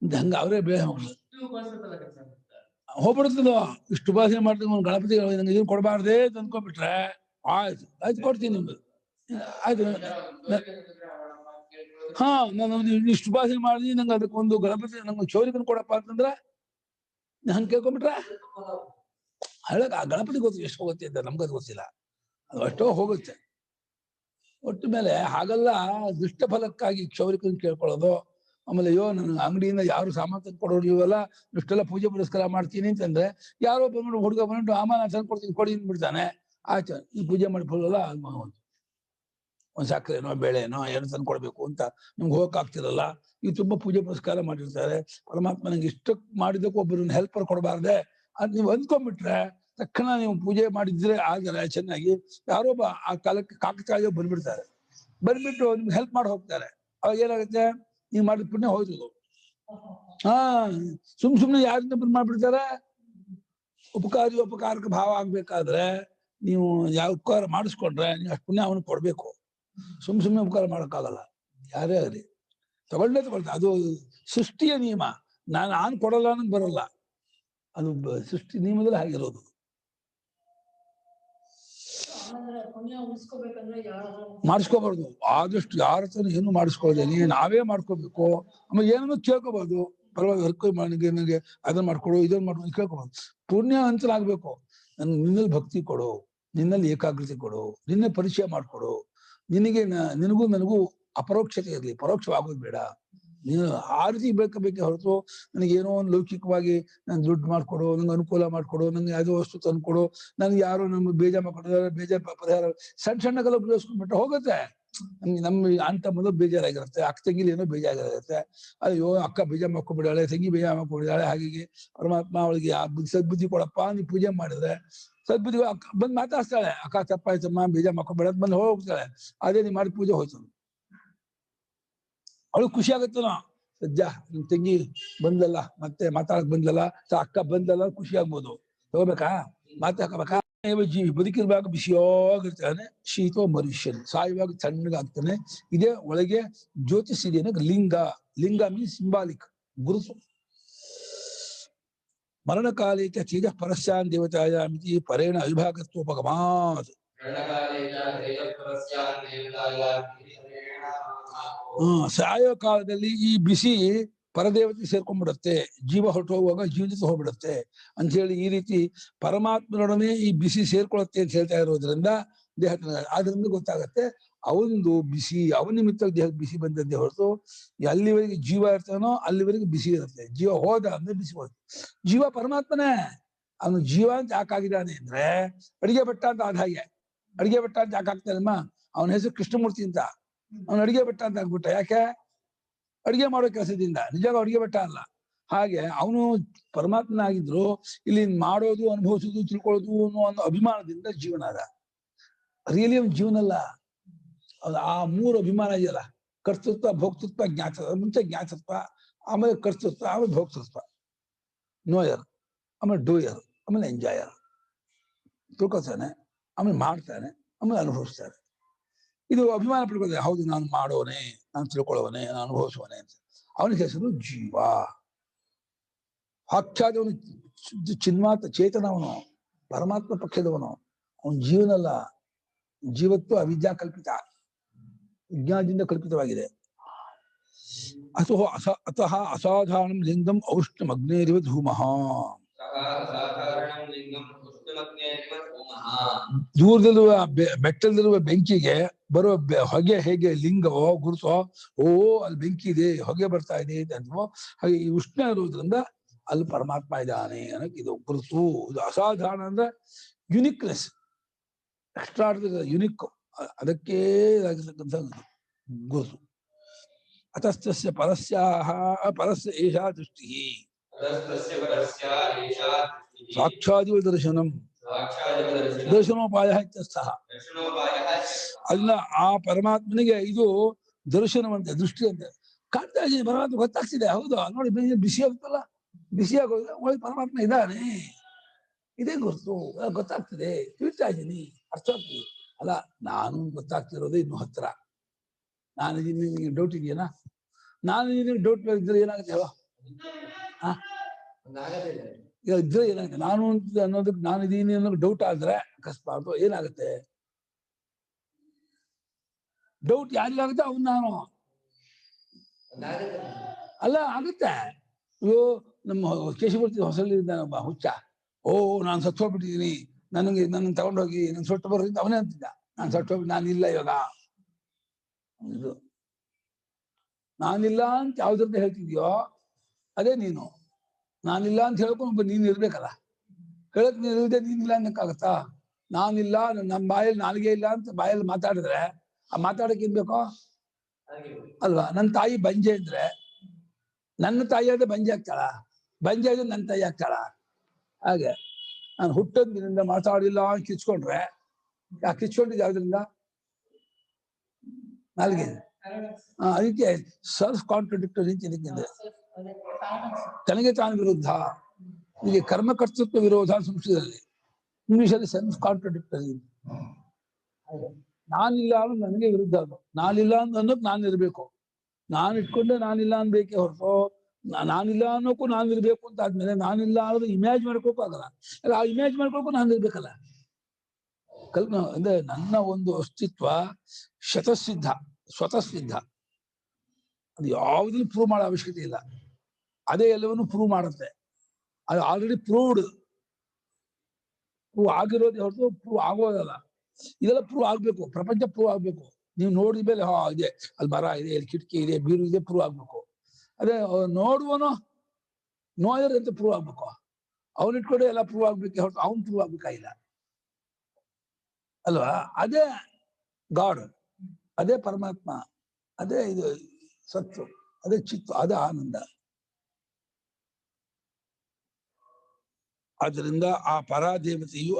ಹಂಗ ಅವರೇ ಬೇಡ ಹೋಗ್ಬಿಡ್ತದ. ಇಷ್ಟು ಉಪಾಸನೆ ಮಾಡ್ತೀನಿ ಗಣಪತಿ ನಂಗೆ ಇದನ್ನು ಕೊಡಬಾರ್ದೇ ಅಂತ ಅಂದ್ಕೊಂಡ್ಬಿಟ್ರೆ ಆಯ್ತು ಕೊಡ್ತೀನಿ ನಿಮ್ದು. ಆಯ್ತು, ಹಾ ನಾನು ಇಷ್ಟು ಉಪಾಸನೆ ಮಾಡಿದ್ವಿ, ನಂಗೆ ಅದಕ್ಕೆ ಒಂದು ಗಣಪತಿ ನಂಗೆ ಕ್ಷೌರಿಕನ ಕೊಡಪ್ಪ ಅಂತಂದ್ರೆ ಹಂಗೆ ಕೇಳ್ಕೊಂಡ್ಬಿಟ್ರೆ ಹೇಳಕ್ ಆ ಗಣಪತಿ ಗೊತ್ತು ಎಷ್ಟು ಹೋಗುತ್ತೆ ಅಂತ, ನಮ್ಗದು ಗೊತ್ತಿಲ್ಲ. ಅದು ಅಷ್ಟೋ ಹೋಗುತ್ತೆ. ಒಟ್ಟು ಮೇಲೆ ಹಾಗೆಲ್ಲ ದುಷ್ಟ ಫಲಕ್ಕಾಗಿ ಕ್ಷೌರಿಕನ ಕೇಳ್ಕೊಳ್ಳೋದು. ಆಮೇಲೆ ಅಯ್ಯೋ ನನ್ನ ಅಂಗಡಿಯಿಂದ ಯಾರು ಸಾಮಾನು ತಂದು ಕೊಡೋರು ಇವೆಲ್ಲ ಇಷ್ಟೆಲ್ಲ ಪೂಜೆ ಪುರಸ್ಕಾರ ಮಾಡ್ತೀನಿ ಅಂತಂದ್ರೆ ಯಾರೋ ಬಂದ್ಬಿಟ್ಟು ಹುಡುಗ ಬಂದ್ಬಿಟ್ಟು ನಾನು ತಂದು ಕೊಡ್ತೀನಿ ಕೊಡಿ ಅಂದ್ಬಿಡ್ತಾನೆ. ಆಯ್ತು, ಈ ಪೂಜೆ ಮಾಡಿ ಫಲಲ್ಲ ಒಂದ್ ಸಕ್ಕರೆನೋ ಬೇಳೆನೋ ಏನು ತಂದು ಕೊಡ್ಬೇಕು ಅಂತ ನಿಮ್ಗೆ ಹೋಗಕ್ಕಾಗ್ತಿರಲ್ಲ. ಈ ತುಂಬಾ ಪೂಜೆ ಪುರಸ್ಕಾರ ಮಾಡಿರ್ತಾರೆ. ಪರಮಾತ್ಮ ನಂಗೆ ಇಷ್ಟಕ್ಕೆ ಮಾಡಿದಕ್ಕೂ ಒಬ್ಬರನ್ನ ಹೆಲ್ಪರ್ ಕೊಡಬಾರ್ದೆ ಅದ್ ನೀವು ಅಂದ್ಕೊಂಡ್ಬಿಟ್ರೆ ತಕ್ಷಣ ನೀವು ಪೂಜೆ ಮಾಡಿದ್ರೆ ಆದರೆ ಚೆನ್ನಾಗಿ ಯಾರೊಬ್ಬ ಆ ಕಾಲಕ್ಕೆ ಕಾಕತಾಳೀಯ ಬಂದ್ಬಿಡ್ತಾರೆ. ಬಂದ್ಬಿಟ್ಟು ನಿಮ್ಗೆ ಹೆಲ್ಪ್ ಮಾಡಿ ಹೋಗ್ತಾರೆ. ಅವಾಗ ಏನಾಗುತ್ತೆ, ನೀವು ಮಾಡಿದ ಪುಣ್ಯ ಹೋಯ್ತದು. ಹಾ, ಸುಮ್ನೆ ಯಾರಿಂದ ಬಂದ್ ಮಾಡ್ಬಿಡ್ತಾರೆ. ಉಪಕಾರಕ್ಕೆ ಭಾವ ಆಗ್ಬೇಕಾದ್ರೆ ನೀವು ಯಾವ ಉಪಕಾರ ಮಾಡಿಸ್ಕೊಂಡ್ರೆ ನೀವು ಅಷ್ಟು ಪುಣ್ಯ ಅವನಿಗೆ ಕೊಡ್ಬೇಕು. ಸುಮ್ನೆ ಉಪಕಾರ ಮಾಡೋಕ್ಕಾಗಲ್ಲ. ಯಾರೇ ಆಗಲಿ ತಗೊಳ್ತಾರೆ. ಅದು ಸೃಷ್ಟಿಯ ನಿಯಮ. ನಾನು ಕೊಡಲ್ಲ ಅನ್ನೋದು ಬರಲ್ಲ. ಅದು ಸೃಷ್ಟಿ ನಿಯಮದಲ್ಲಿ ಹಾಗಿರೋದು. ಮಾಡಿಸ್ಕೋಬಾರ್ದು. ಆದಷ್ಟು ಯಾರ ಹತ್ರ ಏನು ಮಾಡಿಸ್ಕೊಳ್ಳೋದೇನೆ ನಾವೇ ಮಾಡ್ಕೋಬೇಕು. ಆಮೇಲೆ ಏನನ್ನು ಕೇಳ್ಕೋಬಾರ್ದು. ಪರವಾಗಿ ನನಗೆ ಅದನ್ನ ಮಾಡ್ಕೊಡು, ಇದನ್ನ ಮಾಡ್ಕೊಡು ಕೇಳ್ಕೋಬಾರ್ದು. ಪುಣ್ಯ ಹಂಚಲಾಗ್ಬೇಕು. ನಿನ್ನಲ್ಲಿ ಭಕ್ತಿ ಕೊಡು, ನಿನ್ನಲ್ಲಿ ಏಕಾಗ್ರತೆ ಕೊಡು, ನಿನ್ನೆ ಪರಿಚಯ ಮಾಡ್ಕೊಡು. ನಿನಗೂ ನನಗೂ ಅಪರೋಕ್ಷತೆ ಇರಲಿ, ಪರೋಕ್ಷವಾಗೋದು ಬೇಡ. ನೀನು ಆ ರೀತಿ ಬೇಕೇ ಹೊರತು ನನಗೇನೋ ಒಂದು ಲೌಕಿಕವಾಗಿ ನನ್ ದುಡ್ಡು ಮಾಡ್ಕೊಡು, ನಂಗೆ ಅನುಕೂಲ ಮಾಡ್ಕೊಡು, ನಂಗೆ ಯಾವುದೋ ವಸ್ತು ತಂದ್ಕೊಡು, ನನ್ಗೆ ಯಾರೋ ನಮ್ಗೆ ಬೇಜಾರು ಮಾಡ್ಕೊಡಿದಾರೆ, ಬೇಜಾರು ಪರಿಹಾರ ಸಣ್ಣ ಕಲ ಉಪಯೋಗಿಸ್ಕೊಂಡ್ಬಿಟ್ಟು ಹೋಗುತ್ತೆ. ನಮ್ಗೆ ಅಂತ ಮೊದಲು ಬೇಜಾರಾಗಿರುತ್ತೆ. ಅಕ್ಕ ತಂಗಿಲಿ ಏನೋ ಬೇಜಾರಾಗಿರುತ್ತೆ. ಅಯ್ಯೋ ಅಕ್ಕ ಬೇಜಾರು ಮಾಡ್ಕೊಂಡ್ಬಿಡಾಳೆ, ತಂಗಿ ಬೇಜಾರು ಮಾಡ್ಕೊಂಡಿದ್ದಾಳೆ, ಹಾಗೆ ಪರಮಾತ್ಮ ಅವಳಿಗೆ ಸದ್ಬುದ್ಧಿ ಕೊಡಪ್ಪ. ನೀವು ಪೂಜೆ ಮಾಡಿದ್ರೆ ಸದ್ಬುದ್ಧಿ ಬಂದು ಮಾತಾಡ್ತಾಳೆ, ಅಕ್ಕ ತಪ್ಪಾಯ್ತಮ್ಮ ಬೇಜಾರು ಮಾಡ್ಕೊಂಡ್ಬೇಡ ಬಂದು ಹೋಗ್ತಾಳೆ. ಅದೇ ನೀವು ಮಾಡಿ ಪೂಜೆ ಹೋಯ್ತು. ಅವಳು ಖುಷಿ ಆಗುತ್ತಲ್ಲ, ಸಜ್ಜ ನಿಮ್ ತಂಗಿ ಬಂದಲ್ಲ, ಮತ್ತೆ ಮಾತಾಡಕ್ ಬಂದಲ್ಲ, ಅಕ್ಕ ಬಂದಲ್ಲ, ಖುಷಿ ಆಗ್ಬೋದು. ತಗೋಬೇಕಾ, ಮಾತಾಡ್ಕೋಬೇಕಾ. ಜೀವಿ ಬದುಕಿರುವಾಗ ಬಿಸಿಯಾಗಿರ್ತಾನೆ, ಶೀತೋ ಮನುಷ್ಯನ್ ಸಾಯುವಾಗ ತಣ್ಣಗಾಗ್ತಾನೆ. ಇದೇ ಒಳಗೆ ಜ್ಯೋತಿಷಿದೆ. ಲಿಂಗ ಮೀನ್ಸ್ ಸಿಂಬಾಲಿಕ್, ಗುರುತು. ಮರಣಕಾಲೇ ತೇಜ ಪರಸ್ಯಾನ್ ದೇವತಾಯಾಮಿತಿ ಪರೇಣ ಅವಿಭಾಗತ್ವೋಪಗಮಾತ್. ಸಾಯೋ ಕಾಲದಲ್ಲಿ ಈ ಬಿಸಿ ಪರದೇವತೆ ಸೇರ್ಕೊಂಡ್ಬಿಡುತ್ತೆ, ಜೀವ ಹೊರಟು ಹೋಗುವಾಗ ಜೀವ ಜೊತೆ ಹೋಗ್ಬಿಡುತ್ತೆ ಅಂತ ಹೇಳಿ ಈ ರೀತಿ ಪರಮಾತ್ಮನೊಡನೆ ಈ ಬಿಸಿ ಸೇರ್ಕೊಳತ್ತೆ ಅಂತ ಹೇಳ್ತಾ ಇರೋದ್ರಿಂದ ದೇಹ ಆದ್ರಿಂದ ಗೊತ್ತಾಗತ್ತೆ ಅವನದು ಬಿಸಿ, ಅವನ ನಿಮಿತ್ತ ದೇಹಕ್ಕೆ ಬಿಸಿ ಬಂದದ್ದೇ ಹೊರತು ಅಲ್ಲಿವರೆಗೆ ಜೀವ ಇರ್ತಾನೋ ಅಲ್ಲಿವರೆಗೆ ಬಿಸಿ ಇರುತ್ತೆ. ಜೀವ ಹೋದ ಅಂದ್ರೆ ಬಿಸಿ ಹೋದ. ಜೀವ ಪರಮಾತ್ಮನೇ. ಅವನು ಜೀವ ಅಂತ ಯಾಕಾಗಿದ್ದಾನೆ ಅಂದ್ರೆ ಅಡಿಗೆ ಭಟ್ಟ ಅಂತ ಆದ ಹಾಗೆ. ಅಡಿಗೆ ಭಟ್ಟ ಅಂತ ಯಾಕೆ ಆಗ್ತಾನಮ್ಮ, ಅವನ ಹೆಸರು ಕೃಷ್ಣಮೂರ್ತಿ ಅಂತ. ಅವನು ಅಡಿಗೆ ಭಟ್ಟ ಅಂತ ಆಗ್ಬಿಟ್ಟ. ಯಾಕೆ? ಅಡಿಗೆ ಮಾಡೋ ಕೆಲಸದಿಂದ. ನಿಜವಾಗ ಅಡಿಗೆ ಭಟ್ಟ ಅಲ್ಲ. ಹಾಗೆ ಅವನು ಪರಮಾತ್ಮನಾಗಿದ್ರು ಇಲ್ಲಿ ಮಾಡೋದು, ಅನುಭವಿಸೋದು, ತಿಳ್ಕೊಳ್ಳೋದು ಅನ್ನೋ ಒಂದು ಅಭಿಮಾನದಿಂದ ಜೀವನ ಅದ. ರಿಯಲಿ ಅವನ ಜೀವನ ಅಲ್ಲ. ಆ ಮೂರು ಅಭಿಮಾನ ಇದೆಯಲ್ಲ, ಕರ್ತೃತ್ವ, ಭೋಕ್ತೃತ್ವ, ಜ್ಞಾತೃತ್ವ. ಮುಂಚೆ ಜ್ಞಾತೃತ್ವ, ಆಮೇಲೆ ಕರ್ತೃತ್ವ, ಆಮೇಲೆ ಭೋಕ್ತೃತ್ವ. ನೋಯರ್, ಆಮೇಲೆ ಡೂಯರ್, ಆಮೇಲೆ ಎಂಜಾಯರ್. ತಿಳ್ಕೊತಾನೆ, ಆಮೇಲೆ ಮಾಡ್ತಾನೆ, ಆಮೇಲೆ ಅನುಭವಿಸ್ತಾನೆ. ಇದು ಅಭಿಮಾನ ಪಡ್ಕೊಳ್ತಾನೆ. ಹೌದು ನಾನು ಮಾಡೋನೆ, ನಾನು ತಿಳ್ಕೊಳ್ಳೋವನೆ, ನಾನು ಅನುಭವಿಸುವನೆ ಅಂತ. ಅವನ ಹೆಸರು ಜೀವ. ಸಾಕ್ಷಾತ್ ಚಿನ್ಮಾತ ಚೇತನ. ಅವನು ಪರಮಾತ್ಮ ಪಕ್ಷದವನು. ಅವನ ಜೀವನಲ್ಲ. ಜೀವತ್ವ ಅವಿದ್ಯಾ ಕಲ್ಪಿತ, ವಿಜ್ಞಾನದಿಂದ ಕಲ್ಪಿತವಾಗಿದೆ. ಅತಃ ಅಸಾಧಾರಣಂ ಲಿಂಗಂ ಔಷ್ಣಂ ಅಗ್ನೇರಿವ ಧೂಮಃ. ದೂರದಲ್ಲಿರುವ ಬೆಟ್ಟದಲ್ಲಿರುವ ಬೆಂಕಿಗೆ ಬರುವ ಹೊಗೆ ಹೇಗೆ ಲಿಂಗವೋ ಗುರುತೋ, ಓ ಅಲ್ಲಿ ಬೆಂಕಿ ಇದೆ, ಹೊಗೆ ಬರ್ತಾ ಇದೆ ಅಂತ, ಹಾಗೆ ಈ ಉಷ್ಣ ಇರುವುದರಿಂದ ಅಲ್ಲಿ ಪರಮಾತ್ಮ ಇದ್ದಾನೆ ಅನ್ನೋಕೆ ಇದು ಗುರುತು. ಇದು ಅಸಾಧಾರಣ ಅಂದ್ರೆ ಯುನಿಕ್ನೆಸ್, ಎಕ್ಸ್ಟ್ರಾರ್ಡಿನರಿ, ಯುನಿಕ್. ಅದಕ್ಕೆ ಆಗಿರ್ತಕ್ಕಂಥ ಗುರುತು. ಅತಸ್ತಸ್ಯ ಪರಸ್ಯ ಏಷಾ ದೃಷ್ಟಿ ಸಾಕ್ಷಾದಿವ ದರ್ಶನಂ ದರ್ಶನೋಪಾಯ ಇತ್ಯರ್ಥಃ. ಅಲ್ಲ, ಆ ಪರಮಾತ್ಮನಿಗೆ ಇದು ದರ್ಶನವಂತೆ, ದೃಷ್ಟಿ ಅಂತೆ. ಕಾಣ್ತಾ ಇದ್ದೀನಿ ಪರಮಾತ್ಮ, ಗೊತ್ತಾಗ್ತಿದೆ. ಹೌದು ನೋಡಿ, ಬಿಸಿ ಆಗುತ್ತಲ್ಲ, ಬಿಸಿ ಆಗೋದು ಒಳಗೆ ಪರಮಾತ್ಮ ಇದ್ದಾನೆ, ಇದೇ ಗುರುತು. ಗೊತ್ತಾಗ್ತದೆ, ತಿಳಿತಾ ಇದ್ದೀನಿ, ಅರ್ಥ ಆಗ್ತದೆ. ಅಲ್ಲ, ನಾನು ಗೊತ್ತಾಗ್ತಿರೋದೇ ಇನ್ನು ಹತ್ರ. ನಾನು ನಿನಗೆ ಡೌಟ್ ಇದೆಯೇನಾ? ನಾನು ನಿನಗೆ ಡೌಟ್ ಇದ್ರೆ ಏನಾಗುತ್ತೆ? ಇದ್ರೆ ಏನಾಗುತ್ತೆ? ನಾನು ಅನ್ನೋದಕ್ಕೆ ನಾನು ಇದೀನಿ ಅನ್ನೋದು ಡೌಟ್ ಆದ್ರೆ ಅಕಸ್ಮಾತ್ ಏನಾಗುತ್ತೆ? ಡೌಟ್ ಯಾರಿಗಾಗುತ್ತೆ? ಅವ್ನು ನಾನು ಅಲ್ಲ, ಆಗುತ್ತೆ. ಅಯ್ಯೋ, ನಮ್ಮ ಕೇಶಮೂರ್ತಿ ಹೊಸಲಿದ್ದ ಒಬ್ಬ ಹುಚ್ಚ, ಓ ನಾನು ಸತ್ತು ಹೋಗ್ಬಿಟ್ಟಿದ್ದೀನಿ, ನನ್ನ ತಗೊಂಡೋಗಿ ನನ್ನ ಸೊಟ್ಟು ಬರೋದ್ರಿಂದ ಅವನೇ ಅಂತಿದ್ದ, ನಾನು ಸತ್ತು ಹೋಗ್ಬಿಟ್ಟು ನಾನಿಲ್ಲ ಇವಾಗ. ಇದು ನಾನಿಲ್ಲ ಅಂತ ಯಾವ್ದ್ರಿಂದ ಹೇಳ್ತಿದ್ಯೋ ಅದೇ ನೀನು. ನಾನಿಲ್ಲ ಅಂತ ಹೇಳ್ಕೊಂಡು ನೀನ್ ಇರ್ಬೇಕಲ್ಲ. ಹೇಳಕ್ ನೀನ್ ಇಲ್ಲದೆ ನೀನಿಲ್ಲ ಅನ್ನಕ್ಕಾಗತ್ತಾ? ನಾನಿಲ್ಲ, ನಮ್ಮ ಬಾಯಲ್ಲಿ ನಾಲಿಗೆ ಇಲ್ಲ ಅಂತ ಬಾಯಲ್ಲಿ ಮಾತಾಡಿದ್ರೆ ಆ ಮಾತಾಡಕ್ಕೆ ಇರ್ಬೇಕೋ ಅಲ್ವಾ? ನನ್ನ ತಾಯಿ ಬಂಜೆ ಇದ್ರೆ ನನ್ನ ತಾಯಿ ಆದ್ರೆ ಬಂಜೆ ಆಗ್ತಾಳ, ಬಂಜೆ ಆದ್ರೆ ನನ್ನ ತಾಯಿ ಆಗ್ತಾಳ? ಹಾಗೆ ನಾನು ಹುಟ್ಟಂದಿನಿಂದ ಮಾತಾಡಿಲ್ಲ ಅಂತ ಕಿಚ್ಕೊಂಡ್ರೆ ಯಾಕೆ ಕಿಚ್ಕೊಂಡಿದ್ದೆ ಯಾವ್ದ್ರಿಂದ? ನಾಲ್ಗೆ ಅದಕ್ಕೆ ಸೆಲ್ಫ್ ಕಾಂಟ್ರಡಿಕ್ಟರಿ ಅಂತ ತನಗೆ ತಾನು ವಿರುದ್ಧ. ಇಲ್ಲಿ ಕರ್ಮಕರ್ತೃತ್ವ ವಿರೋಧ ಸಂಸ್ಕೃತದಲ್ಲಿ, ಇಂಗ್ಲಿಷಲ್ಲಿ ಸೆಲ್ಫ್ ಕಾಂಟ್ರಡಿಕ್ಟರಿ. ನಾನಿಲ್ಲ ಅನ್ನೋದು ನನಗೆ ವಿರುದ್ಧ. ಅದು ನಾನಿಲ್ಲ ಅನ್ನೋದು ನಾನಿರ್ಬೇಕು. ನಾನು ಇಟ್ಕೊಂಡೆ ನಾನಿಲ್ಲ ಅನ್ಬೇಕೇ ಹೊರತು ನಾನಿಲ್ಲ ಅನ್ನೋಕ್ಕೂ ನಾನಿರ್ಬೇಕು ಅಂತ ಆದ್ಮೇಲೆ ನಾನಿಲ್ಲ ಅನ್ನೋದು ಇಮ್ಯಾಜ್ ಮಾಡ್ಕೋಕ್ಕೂ ಆಗಲ್ಲ. ಆ ಇಮ್ಯಾಜ್ ಮಾಡ್ಕೋಕ್ಕೂ ನಾನಿರ್ಬೇಕಲ್ಲ. ಅಂದ್ರೆ ನನ್ನ ಒಂದು ಅಸ್ತಿತ್ವ ಶತಸಿದ್ಧ, ಸ್ವತಃ ಸಿದ್ಧ. ಅದು ಯಾವುದನ್ನು ಪ್ರೂವ್ ಮಾಡೋ ಅವಶ್ಯಕತೆ ಇಲ್ಲ. ಅದೇ ಎಲ್ಲವನ್ನು ಪ್ರೂವ್ ಮಾಡುತ್ತೆ. ಅದು ಆಲ್ರೆಡಿ ಪ್ರೂವ್ಡ್. ಪ್ರೂವ್ ಆಗಿರೋದೇ ಹೊರತು ಪ್ರೂವ್ ಆಗೋದಲ್ಲ. ಇದೆಲ್ಲ ಪ್ರೂವ್ ಆಗ್ಬೇಕು. ಪ್ರಪಂಚ ಪ್ರೂವ್ ಆಗ್ಬೇಕು. ನೀವು ನೋಡಿದ ಮೇಲೆ ಇದೆ, ಅಲ್ಲಿ ಮರ ಇದೆ, ಇಲ್ಲಿ ಕಿಟಕಿ ಇದೆ, ಬೀರು ಇದೆ, ಪ್ರೂವ್ ಆಗ್ಬೇಕು. ಅದೇ ನೋಡುವನು ನೋಯರ್ ಅಂತ ಪ್ರೂವ್ ಆಗ್ಬೇಕು. ಅವನಿಟ್ಕೊಂಡೆ ಎಲ್ಲ ಪ್ರೂವ್ ಆಗ್ಬೇಕು ಹೊರತು ಅವನು ಪ್ರೂವ್ ಆಗ್ಬೇಕಾಗಿಲ್ಲ ಅಲ್ವಾ? ಅದೇ ಗಾಡ್, ಅದೇ ಪರಮಾತ್ಮ, ಅದೇ ಇದು ಸತ್ತು, ಅದೇ ಚಿತ್ತು, ಅದೇ ಆನಂದ. ಆದ್ದರಿಂದ ಆ ಪರಾದೇವತೆಯು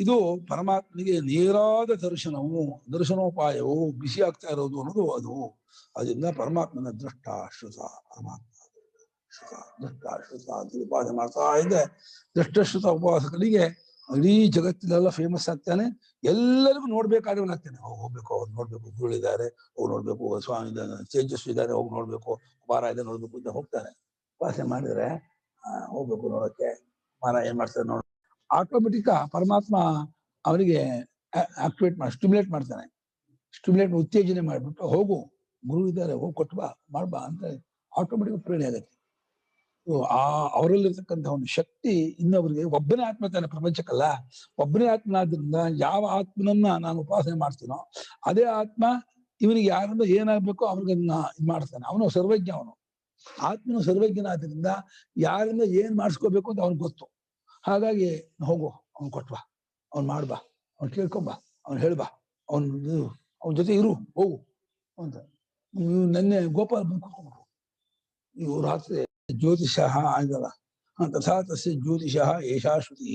ಇದು ಪರಮಾತ್ಮನಿಗೆ ನೇರಾದ ದರ್ಶನೋಪಾಯವು ಬಿಸಿ ಆಗ್ತಾ ಇರೋದು ಅನ್ನೋದು ಅದು. ಅದರಿಂದ ಪರಮಾತ್ಮನ ದೃಷ್ಟ ಶ್ರುತ, ಪರಮಾತ್ಮ ಶ್ರುತ ದೃಷ್ಟ ಶ್ರುತ ಅಂತ ಉಪಾಸನೆ ಮಾಡ್ತಾ ಇದ್ದೆ. ದೃಷ್ಟಶ್ರುತ ಉಪಾಸಕರಿಗೆ ಇಡೀ ಜಗತ್ತಿನೆಲ್ಲ ಫೇಮಸ್ ಆಗ್ತಾನೆ. ಎಲ್ಲರಿಗೂ ನೋಡ್ಬೇಕಾದವನಾಗ್ತಾನೆ. ಹೋಗ್ಬೇಕು, ಅವ್ರು ನೋಡ್ಬೇಕು, ಗುರುಳಿದ್ದಾರೆ, ಹೋಗಿ ನೋಡ್ಬೇಕು, ಸ್ವಾಮಿ ಇದ್ದಾನೆ, ತೇಜಸ್ವಿ ಇದ್ದಾರೆ, ಹೋಗಿ ನೋಡ್ಬೇಕು, ಕುಮಾರ ಇದೆ ನೋಡ್ಬೇಕು ಅಂತ ಹೋಗ್ತಾನೆ. ಉಪಾಸನೆ ಮಾಡಿದ್ರೆ ಹೋಗ್ಬೇಕು ನೋಡಕ್ಕೆ. ಮರ ಏನ್ ಮಾಡ್ತಾರೆ ನೋಡ, ಆಟೋಮೆಟಿಕ್ ಪರಮಾತ್ಮ ಅವನಿಗೆ ಆಕ್ಟಿವೇಟ್ ಸ್ಟಿಮ್ಯುಲೇಟ್ ಮಾಡ್ತಾನೆ. ಸ್ಟಿಮ್ಯುಲೇಟ್ ಉತ್ತೇಜನೆ ಮಾಡಿಬಿಟ್ಟು ಹೋಗು, ಗುರು ಇದ್ದಾರೆ, ಹೋಗಿ ಕೊಟ್ಟು ಬಾ, ಮಾಡ್ಬಾ ಅಂತ ಆಟೋಮೆಟಿಕ್ ಪ್ರೇರಣೆ ಆಗುತ್ತೆ. ಅವರಲ್ಲಿರ್ತಕ್ಕಂಥ ಒಂದು ಶಕ್ತಿ ಇನ್ನೊಬ್ಬರಿಗೆ. ಒಬ್ಬನೇ ಆತ್ಮ ತಾನೆ ಪ್ರಪಂಚಕ್ಕಲ್ಲ, ಒಬ್ಬನೇ ಆತ್ಮನಾದ್ರಿಂದ ಯಾವ ಆತ್ಮನನ್ನ ನಾನು ಉಪಾಸನೆ ಮಾಡ್ತೀನೋ ಅದೇ ಆತ್ಮ ಇವನಿಗೆ ಯಾರಿಂದ ಏನಾಗ್ಬೇಕೋ ಅವ್ರಿಗೆ ಇದು ಮಾಡ್ತಾನೆ. ಅವನು ಸರ್ವಜ್ಞ. ಅವನು ಆತ್ಮನು ಸರ್ವಜ್ಞನಾದ್ರಿಂದ ಯಾರಿಂದ ಏನ್ ಮಾಡಿಸ್ಕೋಬೇಕು ಅಂತ ಅವ್ನಿಗೆ ಗೊತ್ತು. ಹಾಗಾಗಿ ಹೋಗು, ಅವ್ನು ಕೊಟ್ಬಾ, ಅವ್ನು ಮಾಡ್ಬಾ, ಅವ್ನು ಕೇಳ್ಕೊಂಬಾ, ಅವ್ನು ಹೇಳ್ಬಾ, ಅವನ ಜೊತೆ ಇರು, ಹೋಗು ಅಂತ. ನೆನ್ನೆ ಗೋಪಾಲ್ ಬಂದ್ಕೊಟ್ಕೊಂಡ್ರು. ಇವು ರಾತ್ರಿ ಜ್ಯೋತಿಷ ಆಗಲ್ಲ. ತಥಾ ತಸ್ಯ ಜ್ಯೋತಿಷ ಏಷಾ ಶ್ರುತಿ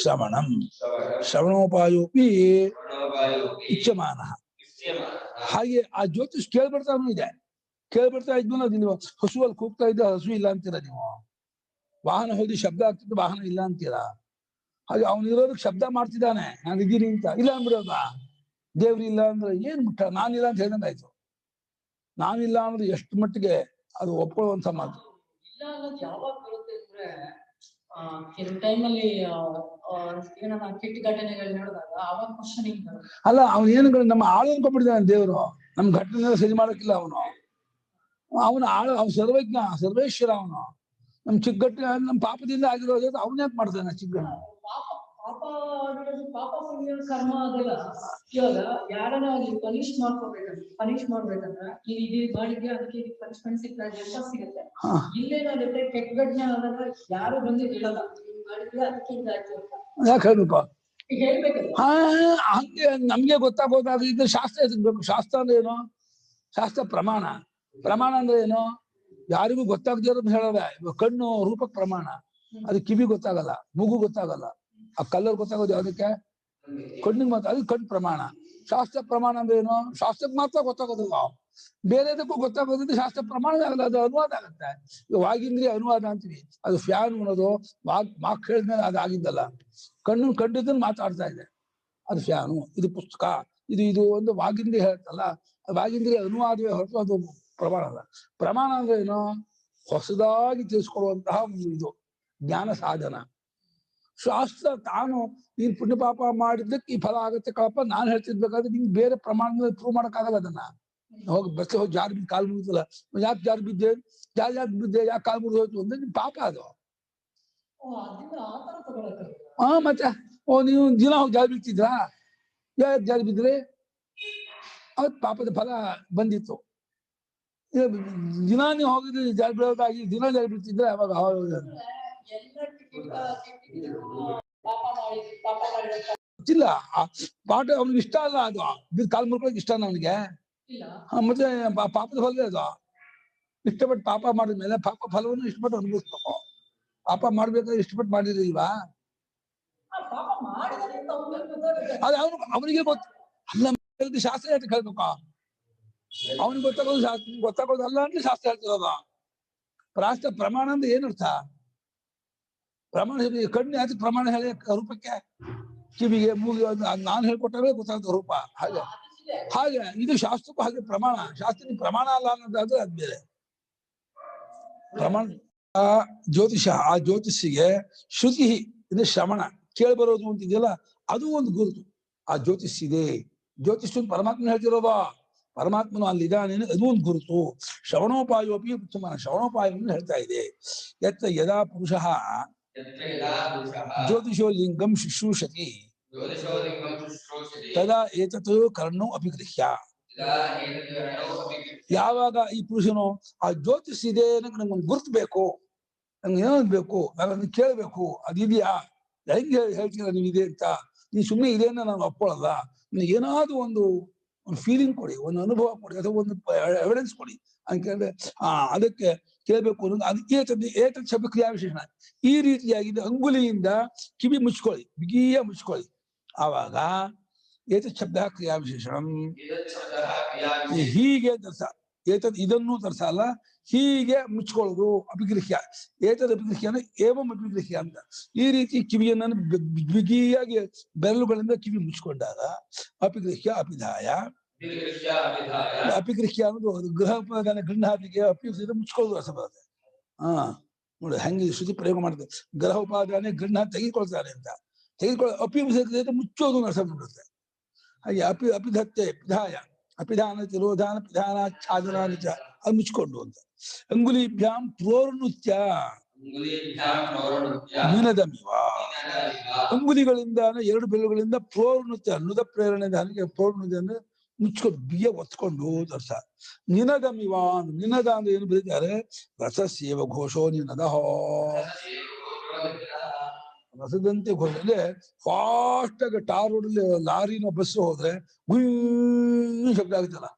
ಶ್ರವಣಂ ಶ್ರವಣೋಪಾಯೋಪಿ ಇಚ್ಛಮಾನ. ಹಾಗೆ ಆ ಜ್ಯೋತಿಷ್ ಕೇಳ್ಬಿಡ್ತಾನು ಇದೆ. ಕೇಳ್ಬಿಡ್ತಾ ಇದ್ಮೇಲೆ ನೀವು ಹಸುವಲ್ಲಿ ಕೂಗ್ತಾ ಇದ್ದ ಹಸು ಇಲ್ಲ ಅಂತೀರಾ ನೀವು. ವಾಹನ ಹೋಗಿ ಶಬ್ದ ಆಗ್ತಿದ್ದು ವಾಹನ ಇಲ್ಲ ಅಂತೀರಾ. ಹಾಗೆ ಅವನಿರೋದಕ್ಕೆ ಶಬ್ದ ಮಾಡ್ತಿದ್ದಾನೆ, ನಾನು ಇದ್ದೀನಿ ಅಂತ. ಇಲ್ಲ ಅಂದ್ಬಿಡೋದ ದೇವ್ರು ಇಲ್ಲ ಅಂದ್ರೆ ಏನ್ ಬಿಟ್ಟ, ನಾನಿಲ್ಲ ಅಂತ ಹೇಳ್ದಂಗಾಯ್ತು. ನಾನಿಲ್ಲ ಅನ್ನೋದು ಎಷ್ಟು ಮಟ್ಟಿಗೆ ಅದು ಒಪ್ಕೊಳ್ಳುವಂತ ಮಾತು. ಇಲ್ಲ ಅನ್ನೋದು ಯಾವಾಗ ಬರುತ್ತೆ ಅಂದ್ರೆ ಕೆಲವು ಟೈಮಲ್ಲಿ ಕೆಟ್ಟ ಘಟನೆಗಳು ನಡೆದಾಗ ಅವಾಗ ಕ್ವಶನಿಂಗ್ ಬರುತ್ತೆ. ಅಲ್ಲ, ಅವನು ಏನು ನಮ್ಮ ಆಳು ಅನ್ಕೊಂಡ್ಬಿಟ್ಟಿದ್ದಾನೆ ದೇವರು. ನಮ್ ಘಟನೆ ಸರಿ ಮಾಡಕ್ಕಿಲ್ಲ ಅವನು. ಅವನ ಆಳು, ಅವ್ನು ಸರ್ವಜ್ಞ, ಸರ್ವೇಶ್ವರ. ಅವನು ನಮ್ ಚಿಕ್ಕಗಟ್ಟ ನಮ್ ಪಾಪದಿಂದ ಆಗಿರೋದು ಅವನ್ ಯಾಕೆ ಮಾಡ್ತಾನೆ ಚಿಕ್ಕ ಪಾಪ ಆಗಿರೋದು, ಪಾಪ ಪುಣ್ಯ ಕರ್ಮ ಅದೆಲ್ಲ. ಇವಾಗ ಯಾರನ್ನ ಅಲ್ಲಿ ಪನಿಷ್ ಮಾಡ್ಬೇಕಂದ್ರೆ ನೀನ್ ಇದು ಮಾಡಿದ್ಯಾ ಅದಕ್ಕೆ ಪನಿಷ್ಮೆಂಟ್ ಸಿಗ್ತಾ ಇದೆ ಅಂತ ಸಿಗುತ್ತೆ. ಇಲ್ಲೇನಾಗುತ್ತೆ, ಕೆಟ್ಟ ಘಟನೆ ಆದಾಗ ಯಾರು ಬಂದು ಹೇಳಲ್ಲ, ನೀನ್ ಮಾಡಿದ್ಯಾ ಅದಕ್ಕೆ ಇದಾಯ್ತು ಅಂತ. ಯಾಕೆ ಹೇಳ್ಬೇಕು? ಹೇಳ್ಬೇಕಲ್ಲ. ಹಂಗೆ ನಮ್ಗೆ ಗೊತ್ತಾಗೋದಾಗ ಇದು ಶಾಸ್ತ್ರ ಎತ್ಬೇಕು. ಶಾಸ್ತ್ರ ಅಂದ್ರೆ ಏನು? ಶಾಸ್ತ್ರ ಪ್ರಮಾಣ. ಪ್ರಮಾಣ ಅಂದ್ರೆ ಏನು? ಯಾರಿಗೂ ಗೊತ್ತಾಗದೇ ಇರೋದು ಹೇಳೋದ. ಕಣ್ಣು ರೂಪಕ್ ಪ್ರಮಾಣ. ಅದು ಕಿವಿ ಗೊತ್ತಾಗಲ್ಲ, ಮೂಗು ಗೊತ್ತಾಗಲ್ಲ. ಆ ಕಲ್ಲರ್ ಗೊತ್ತಾಗೋದು ಯಾವ್ದಕ್ಕೆ? ಕಣ್ಣಿಗೆ ಮಾತ್ರ. ಅದು ಕಣ್ಣು ಪ್ರಮಾಣ. ಶಾಸ್ತ್ರ ಪ್ರಮಾಣ ಅಂದ್ರೆ ಏನು? ಶಾಸ್ತ್ರಕ್ಕೆ ಮಾತ್ರ ಗೊತ್ತಾಗೋದಿಲ್ಲ. ಬೇರೆದಕ್ಕೂ ಗೊತ್ತಾಗೋದ್ರಿಂದ ಶಾಸ್ತ್ರ ಪ್ರಮಾಣ ಆಗಲ್ಲ, ಅದು ಅನುವಾದ ಆಗತ್ತೆ. ವಾಗಿಂದ್ರಿಯ ಅನುವಾದ ಅಂತೀವಿ. ಅದು ಫ್ಯಾನ್ ಅನ್ನೋದು ಮಾಕ್ ಹೇಳಿದ್ಮೇಲೆ ಅದು ಆಗಿದ್ದಲ್ಲ. ಕಣ್ಣು ಕಂಡಿದ್ದನ್ನು ಮಾತಾಡ್ತಾ ಇದೆ, ಅದು ಫ್ಯಾನು. ಇದು ಪುಸ್ತಕ, ಇದು ಒಂದು ವಾಗಿಂದ್ರಿಯ ಹೇಳ್ತಲ್ಲ, ವಾಗಿಂದ್ರಿಯ ಅನುವಾದವೇ ಹೊರತು ಅದು ಪ್ರಮಾಣ ಅಲ್ಲ. ಪ್ರಮಾಣ ಅಂದ್ರೆ ಏನು? ಹೊಸದಾಗಿ ತಿಳಿಸ್ಕೊಡುವಂತಹ ಒಂದು ಇದು ಜ್ಞಾನ ಸಾಧನ. ಶಾಸ್ತ್ರ ತಾನು ನೀನ್ ಪುಣ್ಯ ಪಾಪ ಮಾಡಿದ್ದಕ್ಕೆ ಈ ಫಲ ಆಗತ್ತೆ ಕಳಪ್ಪ ನಾನು ಹೇಳ್ತಿರ್ಬೇಕಾದ್ರೆ ನಿಂಗೆ ಬೇರೆ ಪ್ರಮಾಣದಲ್ಲಿ ಪ್ರೂವ್ ಮಾಡಕ್ಕಾಗಲ್ಲ. ಅದನ್ನ ಹೋಗಿ ಬಸ್ ಹೋಗಿ ಜಾರ್ ಬಿದ್ದು ಕಾಲು ಮುಗಿದಲ್ಲ, ಯಾಕೆ ಜಾರ್ ಬಿದ್ದೆ, ಯಾಕೆ ಬಿದ್ದೆ, ಯಾಕೆ ಕಾಲು ಮುರಿದು ಹೋಯ್ತು ಅಂದ್ರೆ ನಿಮ್ ಪಾಪ ಅದು. ಮತ್ತೆ ನೀವು ದಿನ ಹೋಗಿ ಜಾರಿ ಬಿಡ್ತಿದ್ರಾ? ಯಾಕೆ ಜಾರಿ ಬಿದ್ರಿ? ಅವತ್ ಪಾಪದ ಫಲ ಬಂದಿತ್ತು. ದಿನ ನೀವು ಹೋಗಿದ್ರೆ ಜಾರಿ ಬೀಳೋದಾಗಿ ದಿನ ಜಾರಿ ಬಿಡ್ತಿದ್ರೆ ಅವಾಗ ಗೊತ್ತಿಲ್ಲ. ಪಾಠ ಅವ್ನಿಗೆ ಇಷ್ಟ ಅಲ್ಲ, ಅದು ಬಿದ್ದು ಕಾಲು ಮುರ್ಕೊಳಕ್ ಇಷ್ಟ ಅವನಿಗೆ. ಮತ್ತೆ ಪಾಪದ ಫಲ ಅದು. ಇಷ್ಟಪಟ್ಟು ಪಾಪ ಮಾಡಿದ್ಮೇಲೆ ಪಾಪ ಫಲವನ್ನು ಇಷ್ಟಪಟ್ಟು ಅನುಭವಿಸ್ಬೇಕು. ಪಾಪ ಮಾಡ್ಬೇಕಾದ್ರೆ ಇಷ್ಟಪಟ್ಟು ಮಾಡಿರ್ಲಿಲ್ವಾ? ಪಾಪ ಮಾಡಿದ್ರೆ ತಪ್ಪು ಅಂತ ಗೊತ್ತಾಗುತ್ತೆ. ಅದೇ ಅವನಿಗೆ ಗೊತ್ತು. ಅಲ್ಲ ಶಾಸ್ತ್ರ ಹೇಳ್ತಾ ಕೇಳ್ಬೇಕ? ಅವನಿಗೆ ಗೊತ್ತಾಗೋದು ಶಾಸ್ತ್ರ, ಗೊತ್ತಾಗೋದು ಅಲ್ಲ ಅಂದ್ರೆ ಶಾಸ್ತ್ರ ಹೇಳ್ತಿರೋದ. ರಾಷ್ಟ್ರ ಪ್ರಮಾಣ ಅಂದ್ರೆ ಏನರ್ಥ? ಪ್ರಮಾಣ ಕಣ್ಣು ಯಾಕೆ ಪ್ರಮಾಣ ಹೇಳಿ ರೂಪಕ್ಕೆ? ಕಿವಿಗೆ, ಮೂಗಿಗೆ ನಾನು ಹೇಳ್ಕೊಟ್ಟಾಗ ಗೊತ್ತಾಗ್ತದೆ ರೂಪ. ಹಾಗೆ ಇದು ಶಾಸ್ತ್ರಕ್ಕೂ ಹಾಗೆ ಪ್ರಮಾಣ. ಶಾಸ್ತ್ರ ಪ್ರಮಾಣ ಅಲ್ಲ ಅನ್ನೋದಾದ್ರೆ ಅದ್ ಬೇರೆ ಪ್ರಮಾಣ. ಆ ಜ್ಯೋತಿಷ, ಆ ಜ್ಯೋತಿಷಿಗೆ ಶ್ರುತಿ ಇದು ಶ್ರವಣ ಕೇಳ್ಬರೋದು ಅಂತಿದೆಯಲ್ಲ, ಅದು ಒಂದು ಗುರುತು. ಆ ಜ್ಯೋತಿಷ್ ಇದೆ, ಜ್ಯೋತಿಷ್ ಪರಮಾತ್ಮ ಹೇಳ್ತಿರೋದ, ಪರಮಾತ್ಮನು ಅಲ್ಲಿದ್ದಾನೆ, ಅದು ಒಂದು ಗುರುತು. ಶ್ರವಣೋಪಾಯೋಪಿ ಉತ್ತಮ, ಶ್ರವಣೋಪಾಯವನ್ನು ಹೇಳ್ತಾ ಇದೆ. ಯದಾ ಪುರುಷ ಜ್ಯೋತಿಷೋ ಲಿಂಗಂ ಶುಶ್ರೂಷತಿ ತದಾ ಏತತ್ ಕರ್ಣೋ ಅಪಿಗೃಹ್ಯ. ಯಾವಾಗ ಈ ಪುರುಷನು ಆ ಜ್ಯೋತಿಷ್ ಇದೆ, ನಂಗೊಂದು ಗುರುತು ಬೇಕು, ನಂಗೆ ಏನೊಂದು ಬೇಕು, ನಾನು ಅದನ್ನ ಕೇಳ್ಬೇಕು, ಅದಿದೆಯಾ, ಹೆಂಗೆ ಹೇಳ್ತೀರ ನೀವು ಇದೆ ಅಂತ. ನೀವು ಸುಮ್ಮನೆ ಇದೆ ಅಂತ ನಾನು ಒಪ್ಕೊಳ್ಳಲ್ಲ. ನಿಮ್ಗೆ ಏನಾದ್ರು ಒಂದು ಫೀಲಿಂಗ್ ಕೊಡಿ, ಒಂದು ಅನುಭವ ಕೊಡಿ, ಅಥವಾ ಒಂದು ಎವಿಡೆನ್ಸ್ ಕೊಡಿ ಅಂತ ಕೇಳಿದ್ರೆ ಅದಕ್ಕೆ ಕೇಳ್ಬೇಕು ಅನ್ನೋದು. ಅದು ಏತದ್ ಶಬ್ದ ಕ್ರಿಯಾ ವಿಶೇಷಣ. ಈ ರೀತಿಯಾಗಿದೆ. ಅಂಗುಲಿಯಿಂದ ಕಿವಿ ಮುಚ್ಕೊಳ್ಳಿ, ಬಿಗಿಯ ಮುಚ್ಕೊಳ್ಳಿ. ಆವಾಗ ಏತದ್ ಶಬ್ದ ಕ್ರಿಯಾ ವಿಶೇಷಣ. ಹೀಗೆ ತರ್ಸ, ಏತದ್ ಇದನ್ನು ತರ್ಸಲ್ಲ, ಹೀಗೆ ಮುಚ್ಕೊಳ್ಳೋದು ಅಪಿಗೃಹ್ಯ. ಏತದ್ ಅಪಿಗೃಹ್ಯ ಅಂದ್ರೆ ಏವಂ ಅಪಿಗೃಹ್ಯ ಅಂತ. ಈ ರೀತಿ ಕಿವಿಯನ್ನು ಬಿಗಿಯಾಗಿ ಬೆರಳುಗಳಿಂದ ಕಿವಿ ಮುಚ್ಕೊಂಡಾಗ ಅಪಿಗೃಹ್ಯ ಅಪಿಧಾಯ. ಅಪಿಗೃಹ್ಯ ಅನ್ನೋದು ಗೃಹೋಪಾದಾನ ಗೃಹಾದಿಗೆ ಅಪಿಗೃಹ್ಯ ಮುಚ್ಕೊಳ್ಳೋದು ರಸ ಬರುತ್ತೆ. ನೋಡಿ ಹೆಂಗೆ ಶ್ರುತಿ ಪ್ರಯೋಗ ಮಾಡ್ತಾರೆ. ಗೃಹ ಉಪಾದಾನೆ ಗೃಹ ತೆಗೆದುಕೊಳ್ತಾರೆ ಅಂತ. ತೆಗೆದುಕೊಳ್ಳೋ ಮುಚ್ಚೋದು ರಸ ಬಿಡುತ್ತೆ. ಹಾಗೆ ಅಪಿಧತ್ತೆ ಪಿಧಾಯ, ಅಪಿಧಾನ ತಿರೋಧಾನ ಪಿಧಾನ ಛಾದನ ಅದು ಮುಚ್ಕೊಂಡು ಅಂತ. ಅಂಗುಲಿಭ್ಯಾಂ ಪ್ರೋರ್ನೃತ್ಯ ಮಿನದಮಿವ. ಅಂಗುಲಿಗಳಿಂದ, ಎರಡು ಬೆರಳುಗಳಿಂದ ಪ್ರೋರ್ನೃತ್ಯ, ನುದ ಪ್ರೇರಣೆ ಪ್ರೋರ್ನೃತ್ಯ ಅಂದ್ರೆ ಮುಚ್ಕೊಂಡು ಬಿಯ ಒತ್ಕೊಂಡು ದರ್ಶ. ನಿನದಮಿವ, ನಿನದ ಅಂದ್ರೆ ಏನು ಬರೀತಾರೆ? ರಸಸ್ಯೇವ ಘೋಷೋ ನಿನದ. ರಸದಂತೆ ಘೋಷ ಅಂದ್ರೆ ಫಾಸ್ಟ್ ಆಗಿ ಟಾರ್ ರೋಡಲ್ಲಿ ಲಾರಿನ ಬಸ್ ಹೋದ್ರೆ ಗುಯ್ ಶಬ್ದ ಆಗುತ್ತಲ್ಲ,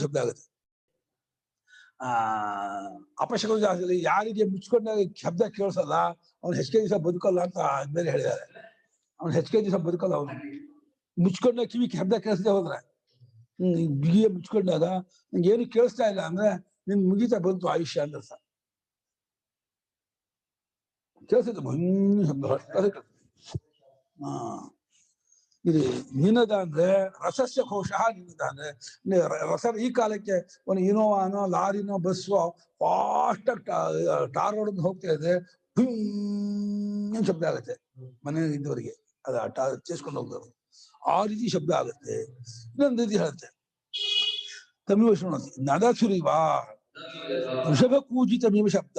ಶಬ್ದ ಆಗುತ್ತೆ. ಅಪಶಕನ ಜಾಗದಲ್ಲಿ ಯಾರಿಗೆ ಮುಚ್ಕೊಂಡಾಗ ಶಬ್ದ ಕೇಳಿಸಲ್ಲ ಅವ್ನು ಹೆಚ್ಚಿಗೆ ದಿವಸ ಬದುಕಲ್ಲ ಅಂತ ಬೇರೆ ಹೇಳಿದ್ದಾರೆ. ಅವ್ನು ಹೆಚ್ಚಿಗೆ ದಿವಸ ಬದುಕಲ್ಲ. ಅವನು ಮುಚ್ಕೊಂಡ ಕಿವಿ ಶಬ್ದ ಕೇಳಿಸದೆ ಹೋದ್ರೆ, ಬಿಗಿಯ ಮುಚ್ಕೊಂಡಾಗ ನಂಗೆ ಏನು ಕೇಳಿಸ್ತಾ ಇಲ್ಲ ಅಂದ್ರೆ ನಿನ್ ಮುಗಿತಾ ಬಂತು ಆಯುಷ್ಯ ಅಂತ ಅರ್ಥ. ಕೇಳಿಸುತ್ತೆ ಶಬ್ದ. ಇದು ನಿನದ ಅಂದ್ರೆ ರಸಸ್ಯ ಕೋಶ. ನಿನದ ಅಂದ್ರೆ ರಸ. ಈ ಕಾಲಕ್ಕೆ ಒಂದು ಇನೋವಾನೋ ಲಾರಿನೋ ಬಸ್ಸೋ ಫಾಸ್ಟ್ ಟಾರ್ ರೋಡ್ ಹೋಗ್ತಾ ಇದೆ, ಶಬ್ದ ಆಗುತ್ತೆ ಮನೆ ಇದ್ದವರಿಗೆ. ಅದ ಚೇಸ್ಕೊಂಡು ಹೋಗ್ತಾರೆ, ಆ ರೀತಿ ಶಬ್ದ ಆಗುತ್ತೆ. ಇನ್ನೊಂದು ರೀತಿ ಹೇಳುತ್ತೆ ತಮಿಳು ಶೃಣೋತಿ ನದಸುರಿವಾ ಋಷಭ ಕೂಜಿತಮಿವ ಶಬ್ದ.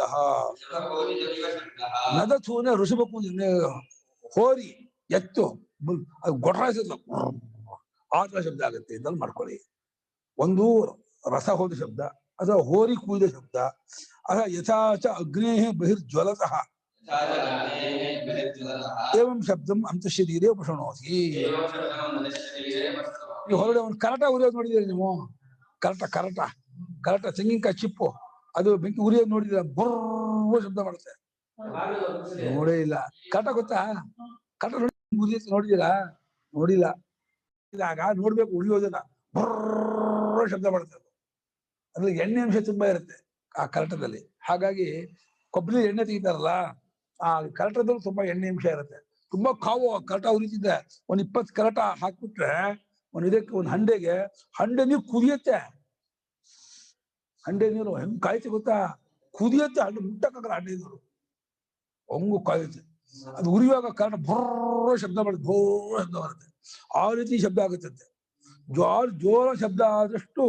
ನದಥೂನೆ ಋಷಭ ಕೂಜಿ, ಹೋರಿ ಎತ್ತು ಅದು ಗೊಟ್ರಾಯಿಸಿದ ಆ ತರ ಶಬ್ದ ಆಗುತ್ತೆ ಅಂತ ಮಾಡ್ಕೊಳ್ಳಿ. ಒಂದು ರಸ ಹೋದ ಶಬ್ದ, ಅಥವಾ ಹೋರಿ ಕೂಯ್ದ ಶಬ್ದ. ಯಥಾಚ ಅಗ್ನೇ ಬಹಿರ್ಜ್ವಲತಃ ಏವಂ ಶಬ್ದಂ ಅಂತಃಶರೀರೇ ಉಪಶೃಣೋತಿ. ಈ ಹೊರಗಡೆ ಒಂದು ಕರಟ ಉರಿಯೋದು ನೋಡಿದ್ದೀರಿ ನೀವು? ಕರಟ ತೆಂಗಿನಕಾಯಿ ಚಿಪ್ಪು ಅದು ಬೆಂಕಿ ಉರಿಯೋದು ನೋಡಿದ್ದೀರ? ಬರ್ರ ಶಬ್ದ ಮಾಡುತ್ತೆ. ನೋಡೇ ಇಲ್ಲ. ಕರಟ ಗೊತ್ತಾ? ಕರಟ ನೋಡಿದ್ದೀರಾ? ನೋಡಿಲ್ಲ. ಇದಾಗ ನೋಡ್ಬೇಕು, ಉರಿಯೋದನ್ನ ಬರ್ರ ಶಬ್ದ ಮಾಡುತ್ತೆ. ಅದ್ರಲ್ಲಿ ಎಣ್ಣೆ ಅಂಶ ತುಂಬಾ ಇರುತ್ತೆ ಆ ಕರಟದಲ್ಲಿ. ಹಾಗಾಗಿ ಕೊಬ್ಬರಿ ಎಣ್ಣೆ ತೆಗಿತಾರಲ್ಲ, ಆ ಕರಟದಲ್ಲಿ ತುಂಬಾ ಎಣ್ಣೆ ಅಂಶ ಇರುತ್ತೆ. ತುಂಬಾ ಕಾವು ಕರಟ ಉರಿತಿದ್ದೆ. 20 ಕರಟ ಹಾಕ್ಬಿಟ್ರೆ ಇದಕ್ಕೆ ಒಂದು ಹಂಡೆ ನೀರು ಕುದಿಯತ್ತೆ. ಹಂಡೆ ನೀರು ಹೆಂಗ್ ಕಾಯುತ್ತೆ ಗೊತ್ತಾ? ಕುದಿಯತ್ತೆ. ಹಂಡೆ ಮುಟ್ಟಕ್ಕಾಗಲ್ಲ. ಹಂಡೆ ನೀರು ಹಂಗು ಕಾಯುತ್ತೆ. ಅದು ಉರಿಯುವಾಗ ಕರಟ ಭೋರ ಶಬ್ದ ಮಾಡುತ್ತೆ, ಭೋರ ಶಬ್ದ ಬರುತ್ತೆ. ಆ ರೀತಿ ಶಬ್ದ ಆಗುತ್ತಂತೆ. ಜೋರ ಶಬ್ದ ಆದಷ್ಟು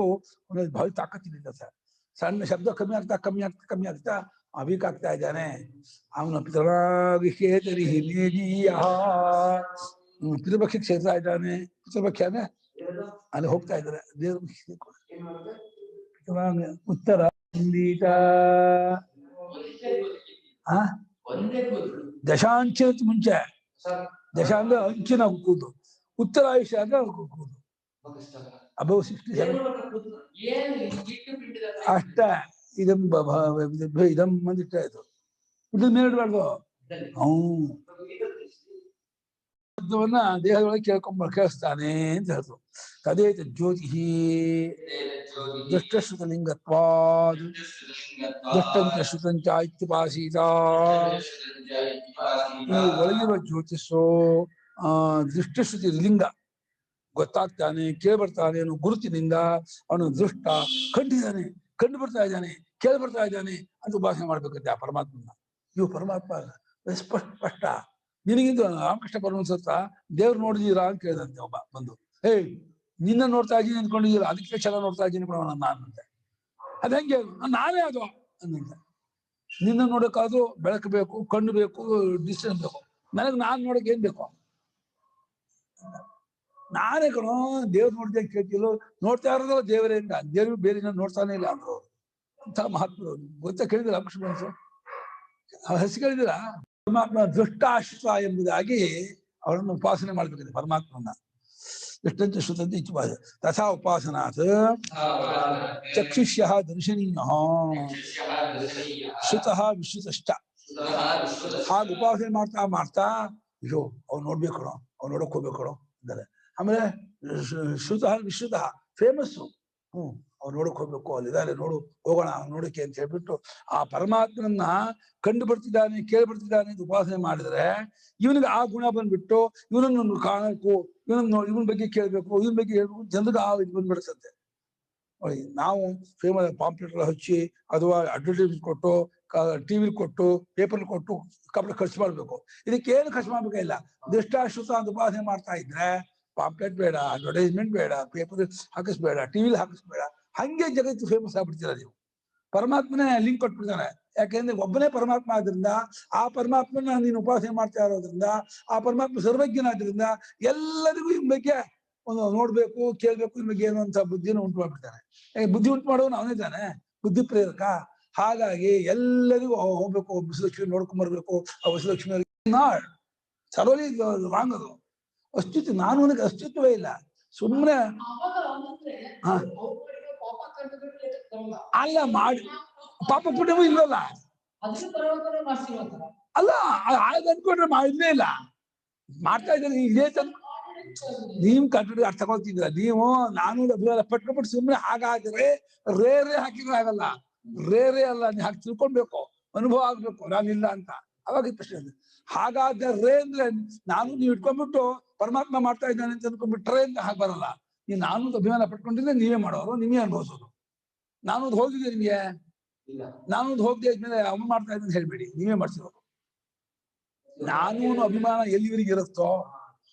ಭಾಳ ತಾಕತ್ತಿದೆ ಸರ್. ಸಣ್ಣ ಶಬ್ದ ಕಮ್ಮಿ ಆಗ್ತಾ ವೀಕ್ ಆಗ್ತಾ ಇದ್ದಾನೆ. ಅವನ ಪಿತೃಪಕ್ಷಿ ಸೇರ್ತಾ ಇದ್ದಾನೆ. ಪಿತೃಪಕ್ಷ ಅಂದ್ರೆ ಅಲ್ಲಿ ಹೋಗ್ತಾ ಇದ್ದಾರೆ ದೇವ್ರ ಉತ್ತರ ದಶಾಂಶ ಮುಂಚೆ. ದಶ ಅಂದ್ರೆ ಅಂಚಿನ ಕೂದು, ಉತ್ತರ ಆಯುಷ್ಯ ಅಂದ್ರೆ ಕೂದು. ಅಬೌವ್ 67 ಏನು ಇಟ್ಟು ಬಿಟ್ಟಿದ ಅಷ್ಟ ಇದಂ ಬಂದಿಟ್ಟ ಆಯ್ತು ಇದು ಮೇಲ್ಬಾರ್ದು ಶಬ್ದವನ್ನ ದೇಹದೊಳಗೆ ಕೇಳಿಸ್ತಾನೆ ಅಂತ ಹೇಳ್ತು. ತದೇತ ಜ್ಯೋತಿ ದೃಷ್ಟಶ್ರುತಲಿಂಗತ್ವಾದ್ ದೃಷ್ಟಂಚ ಶ್ರುತಂಚ ಇತ್ಯುಪಾಸೀತ. ಈ ಒಳಗಿರುವ ಜ್ಯೋತಿಷು ದೃಷ್ಟಶ್ರುತಿ ಲಿಂಗ ಗೊತ್ತಾಗ್ತಾನೆ, ಕೇಳ್ಬರ್ತಾನೆ ಅನ್ನೋ ಗುರುತಿನಿಂದ ಅವನು ದೃಷ್ಟ ಕಂಡಿದ್ದಾನೆ, ಕಂಡು ಬರ್ತಾ ಇದ್ದಾನೆ, ಕೇಳ್ಬರ್ತಾ ಇದ್ದಾನೆ ಅಂತ ಉಪಾಸನೆ ಮಾಡ್ಬೇಕಂತೆ ಆ ಪರಮಾತ್ಮನ. ಇವು ಪರಮಾತ್ಮ ಸ್ಪಷ್ಟ. ನಿನಗಿಂತ ರಾಮಕೃಷ್ಣ ಪರಮಹಂಸ ದೇವ್ರು ನೋಡಿದೀರಾ ಅಂತ ಕೇಳಿದಂತೆ ಒಬ್ಬ ಬಂದು. ನಿನ್ನ ನೋಡ್ತಾ ಇದ್ದೀನಿ ಅಂದ್ಕೊಂಡಿದ್ದೀರಾ, ಅದಕ್ಕೆ ಚೆನ್ನಾಗಿ ನೋಡ್ತಾ ಇದ್ದೀನಿ ನಾನಂತೆ. ಅದ ಹೆಂಗೆ ನಾನೇ ಅದು ಅನ್ನಂತೆ. ನಿನ್ನ ನೋಡಕ್ಕಾದ್ರೂ ಬೆಳಕು ಬೇಕು, ಕಣ್ಣು ಬೇಕು, ಡಿಸ್ಟೆನ್ಸ್ ಬೇಕು. ನನಗೆ ನಾನ್ ನೋಡಕ್ ಏನ್ ಬೇಕು? ನಾನೇ ಕಣೋ ದೇವ್ರು ನೋಡ್ದೆ ಕೇಳ್ತಿಲ್ಲ, ನೋಡ್ತಾ ಇರೋದು ದೇವರೇ ಅಂತ. ದೇವ್ರು ಬೇರೆ ನೋಡ್ತಾನೆ ಇಲ್ಲ ಅಂದ್ರು ಅಂತ ಮಹಾತ್ಮರು. ಗೊತ್ತಾ ಕೇಳಿದ್ರ ರಾಮಕೃಷ್ಣ ಪರಮಹಂಸ? ಹಸಿ ಕೇಳಿದಿರ? ಪರಮಾತ್ಮ ದೃಷ್ಟಾಶ್ವ ಎಂಬುದಾಗಿ ಅವರನ್ನು ಉಪಾಸನೆ ಮಾಡ್ಬೇಕಿದೆ ಪರಮಾತ್ಮನ. ದೃಷ್ಟಂಚ ಶ್ರುತಂಚ ಇತ್ಯುಪಾಸನೆ ತಥಾ ಉಪಾಸನಾತ್ ಚಕ್ಷುಷ್ಯ ದರ್ಶನೀಯ ಶ್ರುತಃ ವಿಶ್ರುತಶ್ಚ. ಹಾಗೆ ಉಪಾಸನೆ ಮಾಡ್ತಾ ಮಾಡ್ತಾ ಅಯ್ಯೋ ಅವ್ನು ನೋಡ್ಬೇಕು ಕಣೋ, ಅವ್ನು ನೋಡಕ್ ಹೋಗ್ಬೇಕು ಕಣೋ ಅಂತಾರೆ. ಆಮೇಲೆ ಶ್ರುತಃ ವಿಶ್ರುತಃ ಫೇಮಸ್ಸು. ಅವ್ರು ನೋಡಕ್ ಹೋಗ್ಬೇಕು, ಅಲ್ಲಿದ್ದಾರೆ ನೋಡು, ಹೋಗೋಣ ನೋಡಕ್ಕೆ ಅಂತ ಹೇಳ್ಬಿಟ್ಟು ಆ ಪರಮಾತ್ಮನನ್ನ ಕಂಡು ಬರ್ತಿದ್ದಾನೆ, ಕೇಳ್ಬರ್ತಿದ್ದಾನೆ ಅಂತ ಉಪಾಸನೆ ಮಾಡಿದ್ರೆ ಇವನಿಗೆ ಆ ಗುಣ ಬಂದ್ಬಿಟ್ಟು ಇವನನ್ನು ಕಾಣಬೇಕು, ಇವನ ಬಗ್ಗೆ ಕೇಳ್ಬೇಕು, ಇವನ ಬಗ್ಗೆ ಹೇಳ್ಬೇಕು, ಜನರಿಗೆ ಆ ಇದು ಬಂದ್ಬಿಡ್ಸತ್ತೆ. ನೋಡಿ, ನಾವು ಫೇಮಸ್ ಪಾಂಪ್ಲೆಟ್ ಹಚ್ಚಿ ಅಥವಾ ಅಡ್ವರ್ಟೈಸ್ಮೆಂಟ್ ಕೊಟ್ಟು ಟಿವಿಲಿ ಕೊಟ್ಟು ಪೇಪರ್ ಕೊಟ್ಟು ಕಬ್ಬಳ ಖರ್ಚು ಮಾಡ್ಬೇಕು. ಇದಕ್ಕೇನು ಖರ್ಚು ಮಾಡ್ಬೇಕಾಗಿಲ್ಲ. ದೃಷ್ಟಾಶ್ರುತ ಅಂತ ಉಪಾಸನೆ ಮಾಡ್ತಾ ಇದ್ರೆ ಪಾಂಪ್ಲೆಟ್ ಬೇಡ, ಅಡ್ವರ್ಟೈಸ್ಮೆಂಟ್ ಬೇಡ, ಪೇಪರ್ ಹಾಕಿಸ್ಬೇಡ, ಟಿವಿಲಿ ಹಾಕಿಸ್ಬೇಡ. ಹಂಗೆ ಜಗತ್ತು ಫೇಮಸ್ ಆಗ್ಬಿಡ್ತೀರ ನೀವು. ಪರಮಾತ್ಮನೇ ಲಿಂಕ್ ಕೊಟ್ಬಿಡ್ತಾನೆ. ಯಾಕೆಂದ್ರೆ ಒಬ್ಬನೇ ಪರಮಾತ್ಮ ಆದ್ರಿಂದ, ಆ ಪರಮಾತ್ಮನ ನೀನು ಉಪಾಸನೆ ಮಾಡ್ತಾ ಇರೋದ್ರಿಂದ, ಆ ಪರಮಾತ್ಮ ಸರ್ವಜ್ಞನಾದ್ರಿಂದ ಎಲ್ಲರಿಗೂ ಇವ್ ಬಗ್ಗೆ ಒಂದು ನೋಡ್ಬೇಕು, ಕೇಳ್ಬೇಕು, ಇವ್ ಬಗ್ಗೆ ಏನು ಅಂತ ಬುದ್ಧಿನ ಉಂಟು ಮಾಡ್ಬಿಡ್ತಾನೆ. ಬುದ್ಧಿ ಉಂಟು ಮಾಡೋನು ಅವನೇ ತಾನೆ, ಬುದ್ಧಿ ಪ್ರೇರಕ. ಹಾಗಾಗಿ ಎಲ್ಲರಿಗೂ ಹೋಗ್ಬೇಕು, ವಿಶ್ವಲಕ್ಷ್ಮಿ ನೋಡ್ಕೊಂಡ್ ಬರ್ಬೇಕು, ಆ ವಿಶ್ವಲಕ್ಷ್ಮಿ ನಾಡ್ ಸರೋಲಿ ವಾಂಗದು ಅಸ್ತಿತ್ವ. ನಾನು ನನಗೆ ಅಸ್ತಿತ್ವವೇ ಇಲ್ಲ. ಸುಮ್ಮನೆ ಅಲ್ಲ ಮಾಡಿ ಪಾಪ ಪುಣ್ಯವೂ ಇಲ್ಲಲ್ಲ. ಅಲ್ಲ ಆಯ್ತು ಅನ್ಕೊಂಡ್ರೆ ಮಾಡಿದ್ದೇ ಇಲ್ಲ, ಮಾಡ್ತಾ ಇದ್ದಾರೆ. ಇದೇ ನೀವು ಕಟ್ಟಡ ಅರ್ಥ ತಗೊಳ್ತಿದ್ರ ನೀವು. ನಾನು ಅಭಿಮಾನ ಪಟ್ಕೊಬಿಟ್ಟು ಸುಮ್ಮನೆ ಹಾಗಾದ್ರೆ ರೇರೇ ಹಾಕಿದ್ರೆ ಆಗಲ್ಲ. ರೇರೇ ಅಲ್ಲ, ನೀವು ಹಾಕಿ ತಿಳ್ಕೊಳ್ಬೇಕು, ಅನುಭವ ಆಗ್ಬೇಕು ನಾನಿಲ್ಲ ಅಂತ. ಅವಾಗ ಪ್ರಶ್ನೆ ಇದೆ. ಹಾಗಾದ್ರೆ ರೇ ಅಂದ್ರೆ ನಾನು ನೀವು ಇಟ್ಕೊಂಡ್ಬಿಟ್ಟು ಪರಮಾತ್ಮ ಮಾಡ್ತಾ ಇದ್ದಾನೆ ಅಂತ ಅನ್ಕೊಂಡ್ಬಿಟ್ರೆ ಅಂತ ಹಾಗೆ ಬರಲ್ಲ. ನೀವು ನಾನು ಅಭಿಮಾನ ಪಟ್ಕೊಂಡಿದ್ರೆ ನೀವೇ ಮಾಡೋರು, ನೀವೇ ಅನುಭವಿಸೋದು. ನಾನು ಹೋಗಿದ್ದೆ ನಿಮ್ಗೆ, ನಾನು ಹೋಗದೆ ಇದ್ಮೇಲೆ ಅವನು ಮಾಡ್ತಾ ಇದ್ದ ಅಂತ ಹೇಳ್ಬೇಡಿ, ನೀವೇ ಮಾಡ್ತಿರೋದು. ನಾನು ಅಭಿಮಾನ ಎಲ್ಲಿವರೆಗೆ ಇರುತ್ತೋ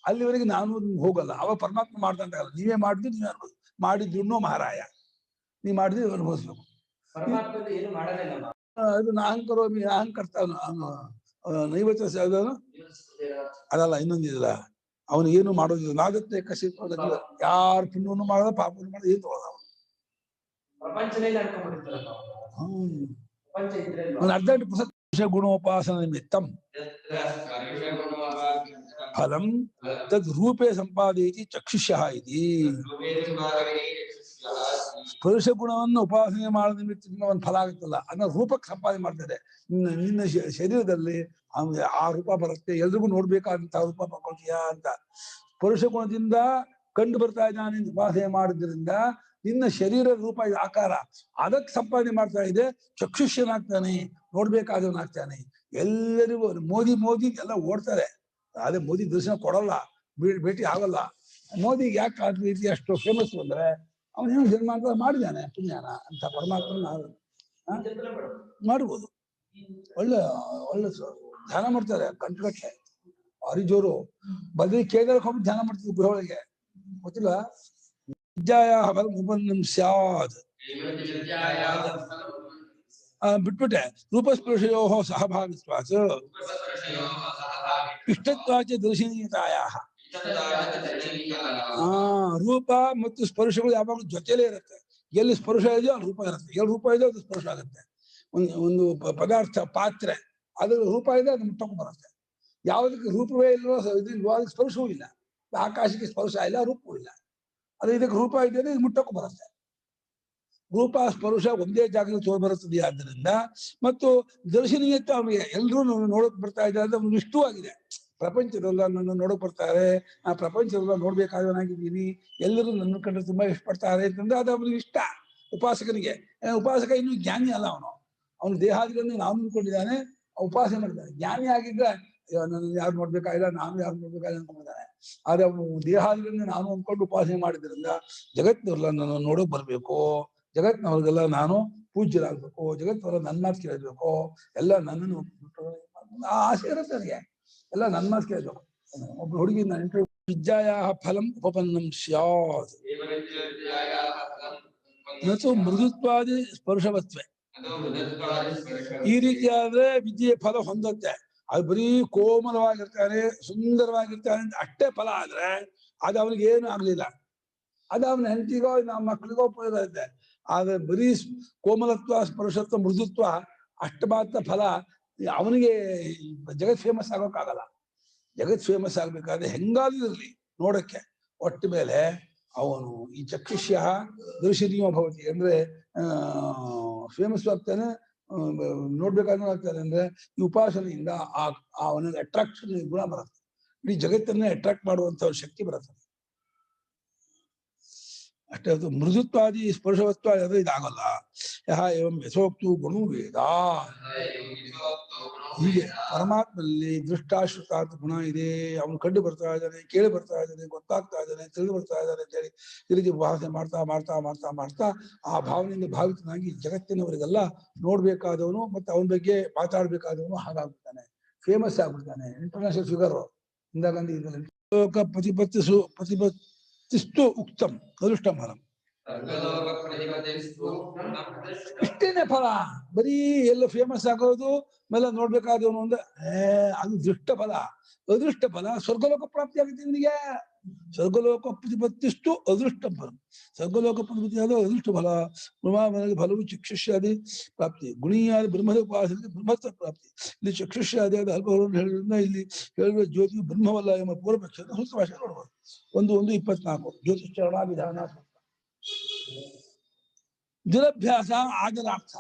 ಅಲ್ಲಿವರೆಗೆ ನಾನು ಹೋಗಲ್ಲ. ಅವಾಗ ಪರಮಾತ್ಮ ಮಾಡ್ದಂತಾಗಲ್ಲ. ನೀವೇ ಮಾಡಿದ್ರು ನೀವೇ ಅನ್ಬೋದು. ಮಾಡಿದ್ರು ಮಹಾರಾಯ, ನೀವ್ ಮಾಡಿದ್ರೆ ಅನುಭವಿಸ್ಬೇಕು. ಇದು ಅಹಂಕಾರ ಅಹಂಕರ್ತ ನೈವತ್ಯ ಅದಲ್ಲ, ಇನ್ನೊಂದಿಲ್ಲ. ಅವನು ಏನು ಮಾಡೋದಿಲ್ಲ. ನಾಗತ್ತೆ ಕಸಿ ಯಾರು ಪುಣ್ಯವನ್ನು ಮಾಡೋದ ಪಾಪವನ್ನು ಮಾಡೋದು ಏನು ತೊಗೊಳದ. ಅರ್ಧ ಪುರುಷ ಗುಣೋಪಾಸನ ನಿಮಿತ್ತಂ ಫಲಂ ತದ್ ರೂಪೇ ಸಂಪಾದಯತಿ ಚಕ್ಷುಷ್ಯಃ ಇತಿ. ಪುರುಷ ಗುಣವನ್ನು ಉಪಾಸನೆ ಮಾಡೋ ನಿಮಿತ್ತ ಒಂದು ಫಲ ಆಗುತ್ತಲ್ಲ, ಅದನ್ನ ರೂಪಕ್ಕೆ ಸಂಪಾದನೆ ಮಾಡ್ತಾರೆ. ನಿನ್ನ ಶರೀರದಲ್ಲಿ ಆ ರೂಪ ಬರುತ್ತೆ, ಎಲ್ರಿಗೂ ನೋಡ್ಬೇಕಾದಂತಹ ರೂಪ ಪಡ್ಕೊಳ್ತೀಯಾ ಅಂತ. ಪುರುಷ ಗುಣದಿಂದ ಕಂಡು ಬರ್ತಾ ಇದ್ದಾನೆ ಉಪಾಸನೆ ಮಾಡೋದ್ರಿಂದ ನಿನ್ನ ಶರೀರ ರೂಪ ಆಕಾರ ಅದಕ್ಕೆ ಸಂಪಾದನೆ ಮಾಡ್ತಾ ಇದೆ. ಚಕ್ಷುಷ್ಯನಾಗ್ತಾನೆ, ನೋಡ್ಬೇಕಾದವನಾಗ್ತಾನೆ. ಎಲ್ಲರಿಗೂ ಮೋದಿ ಎಲ್ಲ ಓಡ್ತಾರೆ, ಅದೇ ಮೋದಿ ದರ್ಶನ ಕೊಡಲ್ಲ, ಭೇಟಿ ಆಗಲ್ಲ. ಮೋದಿಗೆ ಯಾಕೆ ಆ ರೀತಿ ಅಷ್ಟು ಫೇಮಸ್ ಅಂದ್ರೆ ಅವನೇನು ಜನ್ಮಾಂತರ ಮಾಡಿದ್ದಾನೆ ಪುಣ್ಯನ ಅಂತ ಪರಮಾತ್ಮನ ಮಾಡ್ಬೋದು. ಒಳ್ಳೆ ಧ್ಯಾನ ಮಾಡ್ತಾರೆ ಗಂಟೆಗಟ್ಟಲೆ. ಹರಿಜೋರು ಬದ್ರಿ ಕೇದಾರಕ್ಕೆ ಹೋಗಿ ಧ್ಯಾನ ಮಾಡ್ತಿದ್ರು ಗೃಹ ಒಳಗೆ, ಗೊತ್ತಿಲ್ಲ. ವಿದ್ಯಾಯ ಉಪನ್ನಂ ಸ್ಯಾದ್ ಬಿಟ್ಬಿಟ್ಟೆ. ರೂಪಸ್ಪರ್ಶಯೋ ಸಹಭಾಗಿತ್ವಾಚ ಇಷ್ಟತ್ವಾಚ ದರ್ಶನೀಯತಾಯ. ರೂಪ ಮತ್ತು ಸ್ಪರ್ಶಗಳು ಯಾವಾಗಲೂ ಜೊತೆಲೇ ಇರುತ್ತೆ. ಎಲ್ಲಿ ಸ್ಪರ್ಶ ಇದೆಯೋ ಅಲ್ಲಿ ರೂಪ ಇರುತ್ತೆ, ಎಲ್ಲಿ ರೂಪ ಇದೆಯೋ ಅದು ಸ್ಪರ್ಶ ಆಗುತ್ತೆ. ಒಂದು ಪದಾರ್ಥ ಪಾತ್ರೆ ಅದ್ರ ರೂಪ ಇದೆ, ಅದು ಮುಟ್ಟಕ್ಕೆ ಬರುತ್ತೆ. ಯಾವುದಕ್ಕೆ ರೂಪವೇ ಇಲ್ವೋ ಇದಕ್ಕೆ ಸ್ಪರ್ಶವೂ ಇಲ್ಲ. ಆಕಾಶಕ್ಕೆ ಸ್ಪರ್ಶ ಇಲ್ಲ, ರೂಪವೂ ಇಲ್ಲ. ಅದು ಇದಕ್ಕೆ ರೂಪ ಇದೆ, ಇದು ಮುಟ್ಟಕ್ಕೂ ಬರುತ್ತೆ. ರೂಪ ಸ್ಪರ್ಶ ಒಂದೇ ಜಾಗದಲ್ಲಿ ತೋರ್ ಬರುತ್ತದೆ. ಆದ್ದರಿಂದ ಮತ್ತು ದರ್ಶನೀಯತ್ವ ಅವನಿಗೆ ಎಲ್ಲರೂ ನೋಡಕ್ ಬರ್ತಾ ಇದ್ದಾರೆ ಅಂದ್ರೆ ಅವ್ನಿಗೆ ಇಷ್ಟವಾಗಿದೆ. ಪ್ರಪಂಚದಲ್ಲ ನನ್ನ ನೋಡಕ್ ಬರ್ತಾರೆ, ಆ ಪ್ರಪಂಚದಲ್ಲ ನೋಡ್ಬೇಕಾದವನಾಗಿದ್ದೀನಿ, ಎಲ್ಲರೂ ನನ್ನ ಕಂಡ್ರೆ ತುಂಬಾ ಇಷ್ಟಪಡ್ತಾರೆ ಅಂತಂದ್ರೆ ಅದು ಅವನಿಗೆ ಇಷ್ಟ. ಉಪಾಸಕನಿಗೆ ಉಪಾಸಕ ಇನ್ನು ಜ್ಞಾನಿ ಅಲ್ಲ, ಅವನು ದೇಹಾದಿಗಳನ್ನು ನಾವು ಅಂದ್ಕೊಂಡಿದ್ದಾನೆ, ಉಪಾಸನೆ ಮಾಡಿದ್ದಾನೆ. ಜ್ಞಾನಿ ಆಗಿದ್ರೆ ನನ್ನ ಯಾರು ನೋಡ್ಬೇಕಾಗಿಲ್ಲ, ನಾನು ಯಾರು ನೋಡ್ಬೇಕಾಗಿಲ್ಲ ಅನ್ಕೊಂಡಿದ್ದಾನೆ. ಆದ್ರೆ ಅವನು ದೇಹಾದಿಗಳನ್ನು ನಾನು ಅಂದ್ಕೊಂಡು ಉಪಾಸನೆ ಮಾಡಿದ್ರಿಂದ ಜಗತ್ತಿನವರೆಲ್ಲ ನನ್ನ ನೋಡಕ್ ಬರ್ಬೇಕು, ಜಗತ್ತಿನವ್ರಿಗೆಲ್ಲ ನಾನು ಪೂಜ್ಯರಾಗ್ಬೇಕು, ಜಗತ್ತಿನವರ ನನ್ನ ಮಾತು ಕೇಳಬೇಕು, ಎಲ್ಲ ನನ್ನನ್ನು ಆ ಆಸೆ ಇರುತ್ತೆ ನನಗೆ, ಎಲ್ಲ ನನ್ನ ಮಾತು ಕೇಳಬೇಕು. ಒಬ್ಬ ಹುಡುಗಿ ನಾನು ಇಂಟರ್ವ್ಯೂ ವಿದ್ಯಾಯ ಫಲಂ ಉಪಪನ್ನಂ ಸ್ಯಾತ್ ನತು ಮೃದುತ್ವಾದಿ ಸ್ಪರ್ಶವತ್ವೆ. ಈ ರೀತಿ ಆದ್ರೆ ವಿದ್ಯೆಯ ಫಲ ಹೊಂದತ್ತೆ. ಅದು ಬರೀ ಕೋಮಲವಾಗಿರ್ತಾನೆ, ಸುಂದರವಾಗಿರ್ತಾನೆ ಅಂತ ಅಷ್ಟೇ ಫಲ ಆದ್ರೆ ಅದು ಅವನಿಗೆ ಏನು ಆಗ್ಲಿಲ್ಲ, ಅದು ಅವನ ಹೆಂಡತಿಗೋ ನಮ್ಮ ಮಕ್ಕಳಿಗೋ ಉಪಯೋಗ ಇರುತ್ತೆ. ಆದ್ರೆ ಬರೀ ಕೋಮಲತ್ವ ಸ್ಪರ್ಶತ್ವ ಮೃದುತ್ವ ಅಷ್ಟ ಮಾತ್ರ ಫಲ ಅವನಿಗೆ ಜಗತ್ ಫೇಮಸ್ ಆಗೋಕ್ಕಾಗಲ್ಲ. ಜಗತ್ ಫೇಮಸ್ ಆಗ್ಬೇಕಾದ್ರೆ ಹೆಂಗಾದ್ರೂ ಇರಲಿ ನೋಡಕ್ಕೆ, ಒಟ್ಟ ಮೇಲೆ ಅವನು ಈ ಚಕ್ಷುಷ್ಯ ದರ್ಶನೀಯ ಭವತಿ ಅಂದ್ರೆ ಫೇಮಸ್ ಆಗ್ತಾನೆ, ನೋಡ್ಬೇಕಾದ್ರೂ ಆಗ್ತಾನೆ. ಅಂದ್ರೆ ಈ ಉಪಾಸನೆಯಿಂದ ಅವನಿಗೆ ಅಟ್ರಾಕ್ಷನ್ ಗುಣ ಬರುತ್ತೆ, ಇಡೀ ಜಗತ್ತನ್ನೇ ಅಟ್ರಾಕ್ಟ್ ಮಾಡುವಂತ ಶಕ್ತಿ ಬರುತ್ತೆ. ಅಷ್ಟೇ ಹೊತ್ತು ಮೃದುತ್ವಾದಿ ಸ್ಪರ್ಶವತ್ವ ಅಂದ್ರೆ ಇದಾಗಲ್ಲ. ಯಹ ಏವಂ ಯಥೋಕ್ತು ಗುಣು ವೇದ. ಹೀಗೆ ಪರಮಾತ್ಮನಲ್ಲಿ ದೃಷ್ಟಾಶ್ರುತಾತ್ ಗುಣ ಇದೆ, ಅವನು ಕಂಡು ಬರ್ತಾ ಇದ್ದಾನೆ, ಕೇಳಿ ಬರ್ತಾ ಇದ್ದಾನೆ, ಗೊತ್ತಾಗ್ತಾ ಇದ್ದಾನೆ, ತಿಳಿದು ಬರ್ತಾ ಇದ್ದಾನೆ ಅಂತೇಳಿ ಈ ರೀತಿ ಭಾವನೆ ಮಾಡ್ತಾ ಮಾಡ್ತಾ ಮಾಡ್ತಾ ಮಾಡ್ತಾ ಆ ಭಾವನೆಯಿಂದ ಭಾವಿತನಾಗಿ ಜಗತ್ತಿನವರಿಗೆಲ್ಲ ನೋಡ್ಬೇಕಾದವನು ಮತ್ತೆ ಅವನ ಬಗ್ಗೆ ಮಾತಾಡ್ಬೇಕಾದವನು ಹಾಗಾಗ್ಬಿಡ್ತಾನೆ, ಫೇಮಸ್ ಆಗ್ಬಿಡ್ತಾನೆ, ಇಂಟರ್ನ್ಯಾಷನಲ್ ಫಿಗರ್. ಇಂದಿರಾ ಗಾಂಧಿ ಪ್ರತಿಪತ್ತಿಸ್ತು ಉಕ್ತಂ ಅದೃಷ್ಟಂ ಫಲಂ. ಇಷ್ಟೇನೆ ಫಲ, ಬರೀ ಎಲ್ಲ ಫೇಮಸ್ ಆಗೋದು ಮೇಲೆ ನೋಡ್ಬೇಕಾದವನು ಅಂದ್ರೆ ಅದು ದೃಷ್ಟ ಫಲ. ಅದೃಷ್ಟ ಫಲ ಸ್ವರ್ಗಲೋಕ ಪ್ರಾಪ್ತಿ ಆಗುತ್ತೆ ನಿನಗೆ. ಸ್ವರ್ಗಲೋಕ ಪ್ರತಿಪತ್ತಿಸ್ತು ಅದೃಷ್ಟಂ ಫಲಂ. ಸ್ವರ್ಗಲೋಕ ಪ್ರತಿಪತ್ತಿ ಆದ ಅದೃಷ್ಟ ಫಲ. ಬ್ರಹ್ಮನಿಗೆ ಫಲವು ಚಕ್ಷುಷ್ಯಾದಿ ಪ್ರಾಪ್ತಿ, ಗುಣೀಯಾದ ಬ್ರಹ್ಮದ ಉಪಾಸನೆಗೆ ಬ್ರಹ್ಮತ್ವ ಪ್ರಾಪ್ತಿ. ಇಲ್ಲಿ ಚಕ್ಷುಷ್ಯಾದಿ ಆದ ಅಲ್ಪವನ್ನು ಹೇಳಿದ್ರಿಂದ ಇಲ್ಲಿ ಹೇಳಿರುವ ಜ್ಯೋತಿ ಬ್ರಹ್ಮವಲ್ಲ ಎಂಬ ಪೂರ್ವಪಕ್ಷ ಸೂತ್ರ ಭಾಷೆ ನೋಡ್ಬೋದು. 1:24 ಜ್ಯೋತಿಶ್ಚರಣ ವಿಧಾನ. ದುರಭ್ಯಾಸ ಆದರಾರ್ಥ.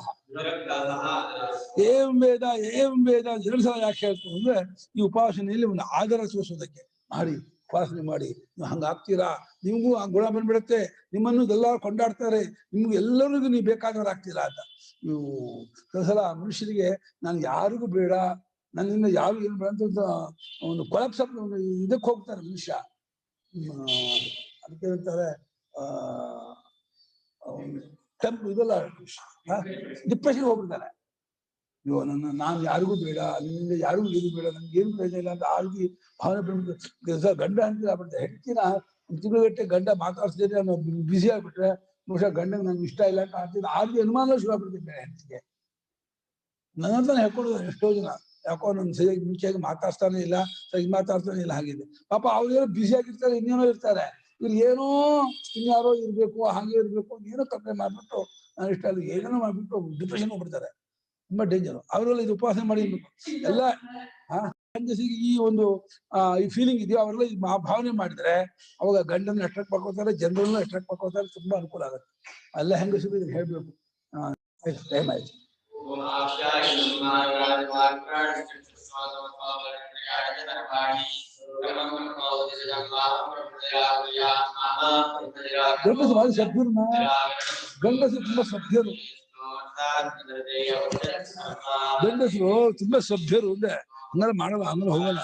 ಏಂ ವೇದ ಏಂ ವೇದ 2 ಸಲ ಯಾಕೆ ಹೇಳ್ತು ಅಂದ್ರೆ ಈ ಉಪಾಸನೆಯಲ್ಲಿ ಒಂದು ಆದರ ತೋರಿಸೋದಕ್ಕೆ. ಮಾಡಿ ಉಪಾಸನೆ ಮಾಡಿ ನೀವು ಹಂಗಾಗ್ತೀರಾ, ನಿಮಗೂ ಆ ಗುಣ ಬಂದ್ಬಿಡುತ್ತೆ, ನಿಮ್ಮನ್ನು ಎಲ್ಲರೂ ಕೊಂಡಾಡ್ತಾರೆ, ನಿಮ್ಗೆ ಎಲ್ಲರಿಗೂ ನೀವು ಬೇಕಾದವರಾಗ್ತೀರಾ ಅಂತ. ನೀವು ಸಲ ಮನುಷ್ಯರಿಗೆ ನಾನು ಯಾರಿಗೂ ಬೇಡ, ನನ್ನಿಂದ ಯಾರು ಏನು ಬೇಡ ಅಂತ ಒಂದು ಕೊಲಪ್ಸ ಇದಕ್ಕೆ ಹೋಗ್ತಾರೆ ಮನುಷ್ಯ. ಅದಕ್ಕೆ ಹೇಳ್ತಾರೆ ಇದೆಲ್ಲ ಡಿಪ್ರೆಷನ್ ಹೋಗ್ಬಿಡ್ತಾರೆ. ಅಯ್ಯೋ ನಾನು ಯಾರಿಗೂ ಬೇಡ, ನಿನ್ನಿಂದ ಯಾರಿಗೂ ಏನು ಬೇಡ, ನನ್ಗೆ ಏನು ಪ್ರಯೋಜನ ಇಲ್ಲ ಅಂತ ಆ ರೀತಿ ಭಾವನೆ ಬಂದ್ಬಿಟ್ಟು ಗಂಡ ಅಂತ ಆಗ್ಬಿಡ್ತಾರೆ. ಹೆಂಡತಿನ ತಿಂಗಳುಗಟ್ಟೆ ಗಂಡ ಮಾತಾಡ್ಸಿದ್ರೆ ನಾನು ಬ್ಯುಸಿ ಆಗ್ಬಿಟ್ರೆ ಬಹುಶಃ ಗಂಡಂಗೆ ನನ್ಗೆ ಇಷ್ಟ ಇಲ್ಲ ಅಂತ ಆಗ್ತಿದ್ದೆ. ಆ ರೀತಿ ಅನುಮಾನ ಶುರು ಆಗ್ಬಿಡ್ತಿದ್ದೆ ಹೆಂಡತಿಗೆ. ನನ್ನ ಹತ್ರ ಹೇಳ್ಕೊಡೋದು ಎಷ್ಟೋ ಜನ, ಯಾಕೋ ನನ್ ಸರಿಯಾಗಿ ಮುಂಚೆಯಾಗಿ ಮಾತಾಡ್ತಾನೆ ಇಲ್ಲ, ಸರಿ ಮಾತಾಡ್ತಾನೆ ಇಲ್ಲ ಹಾಗಿದೆ. ಪಾಪ ಅವ್ರೇನೋ ಬ್ಯುಸಿ ಆಗಿರ್ತಾರೆ, ಇನ್ನೇನೋ ಇರ್ತಾರೆ, ಇವ್ರು ಏನೋ ಇನ್ಯಾರೋ ಇರ್ಬೇಕು, ಹಾಗೆ ಇರ್ಬೇಕು, ಏನೋ ಕಲ್ಪನೆ ಮಾಡ್ಬಿಟ್ಟು ನಾನು ಇಷ್ಟ ಅಲ್ಲಿ ಏನೇನೋ ಮಾಡ್ಬಿಟ್ಟು ಡಿಪ್ರೆಷನ್ ಹೋಗ್ಬಿಡ್ತಾರೆ. ತುಂಬಾ ಡೇಂಜರ್. ಅವರೆಲ್ಲ ಇದು ಉಪವಾಸ ಮಾಡಿ ಎಲ್ಲ ಹೆಂಗಸಿಗೆ ಈ ಒಂದು ಈ ಫೀಲಿಂಗ್ ಇದೆಯೋ ಅವರೆಲ್ಲ ಈ ಭಾವನೆ ಮಾಡಿದ್ರೆ ಅವಾಗ ಗಂಡನ್ನ ಅಟ್ರಾಕ್ಟ್ ಮಾಡ್ಕೋತಾರೆ, ಜನರನ್ನ ಅಟ್ರಾಕ್ಟ್ ಮಾಡ್ಕೋತಾರೆ, ತುಂಬಾ ಅನುಕೂಲ ಆಗುತ್ತೆ. ಎಲ್ಲ ಹೆಂಗಸಿಗೆ ಇದನ್ನ ಹೇಳ್ಬೇಕು. ಟೈಮ್ ಆಯ್ತು. ಗಂಡಸು ಭಾರಿ ಸಭ್ಯರು, ಗಂಡಸು ತುಂಬಾ ಸಭ್ಯರು, ಗಂಡಸರು ತುಂಬಾ ಸಭ್ಯರು ಅಂದ್ರೆ ಹಂಗಾರೆ ಮಾಡಲ್ಲ, ಆಮೇಲೆ ಹೋಗಲ್ಲ.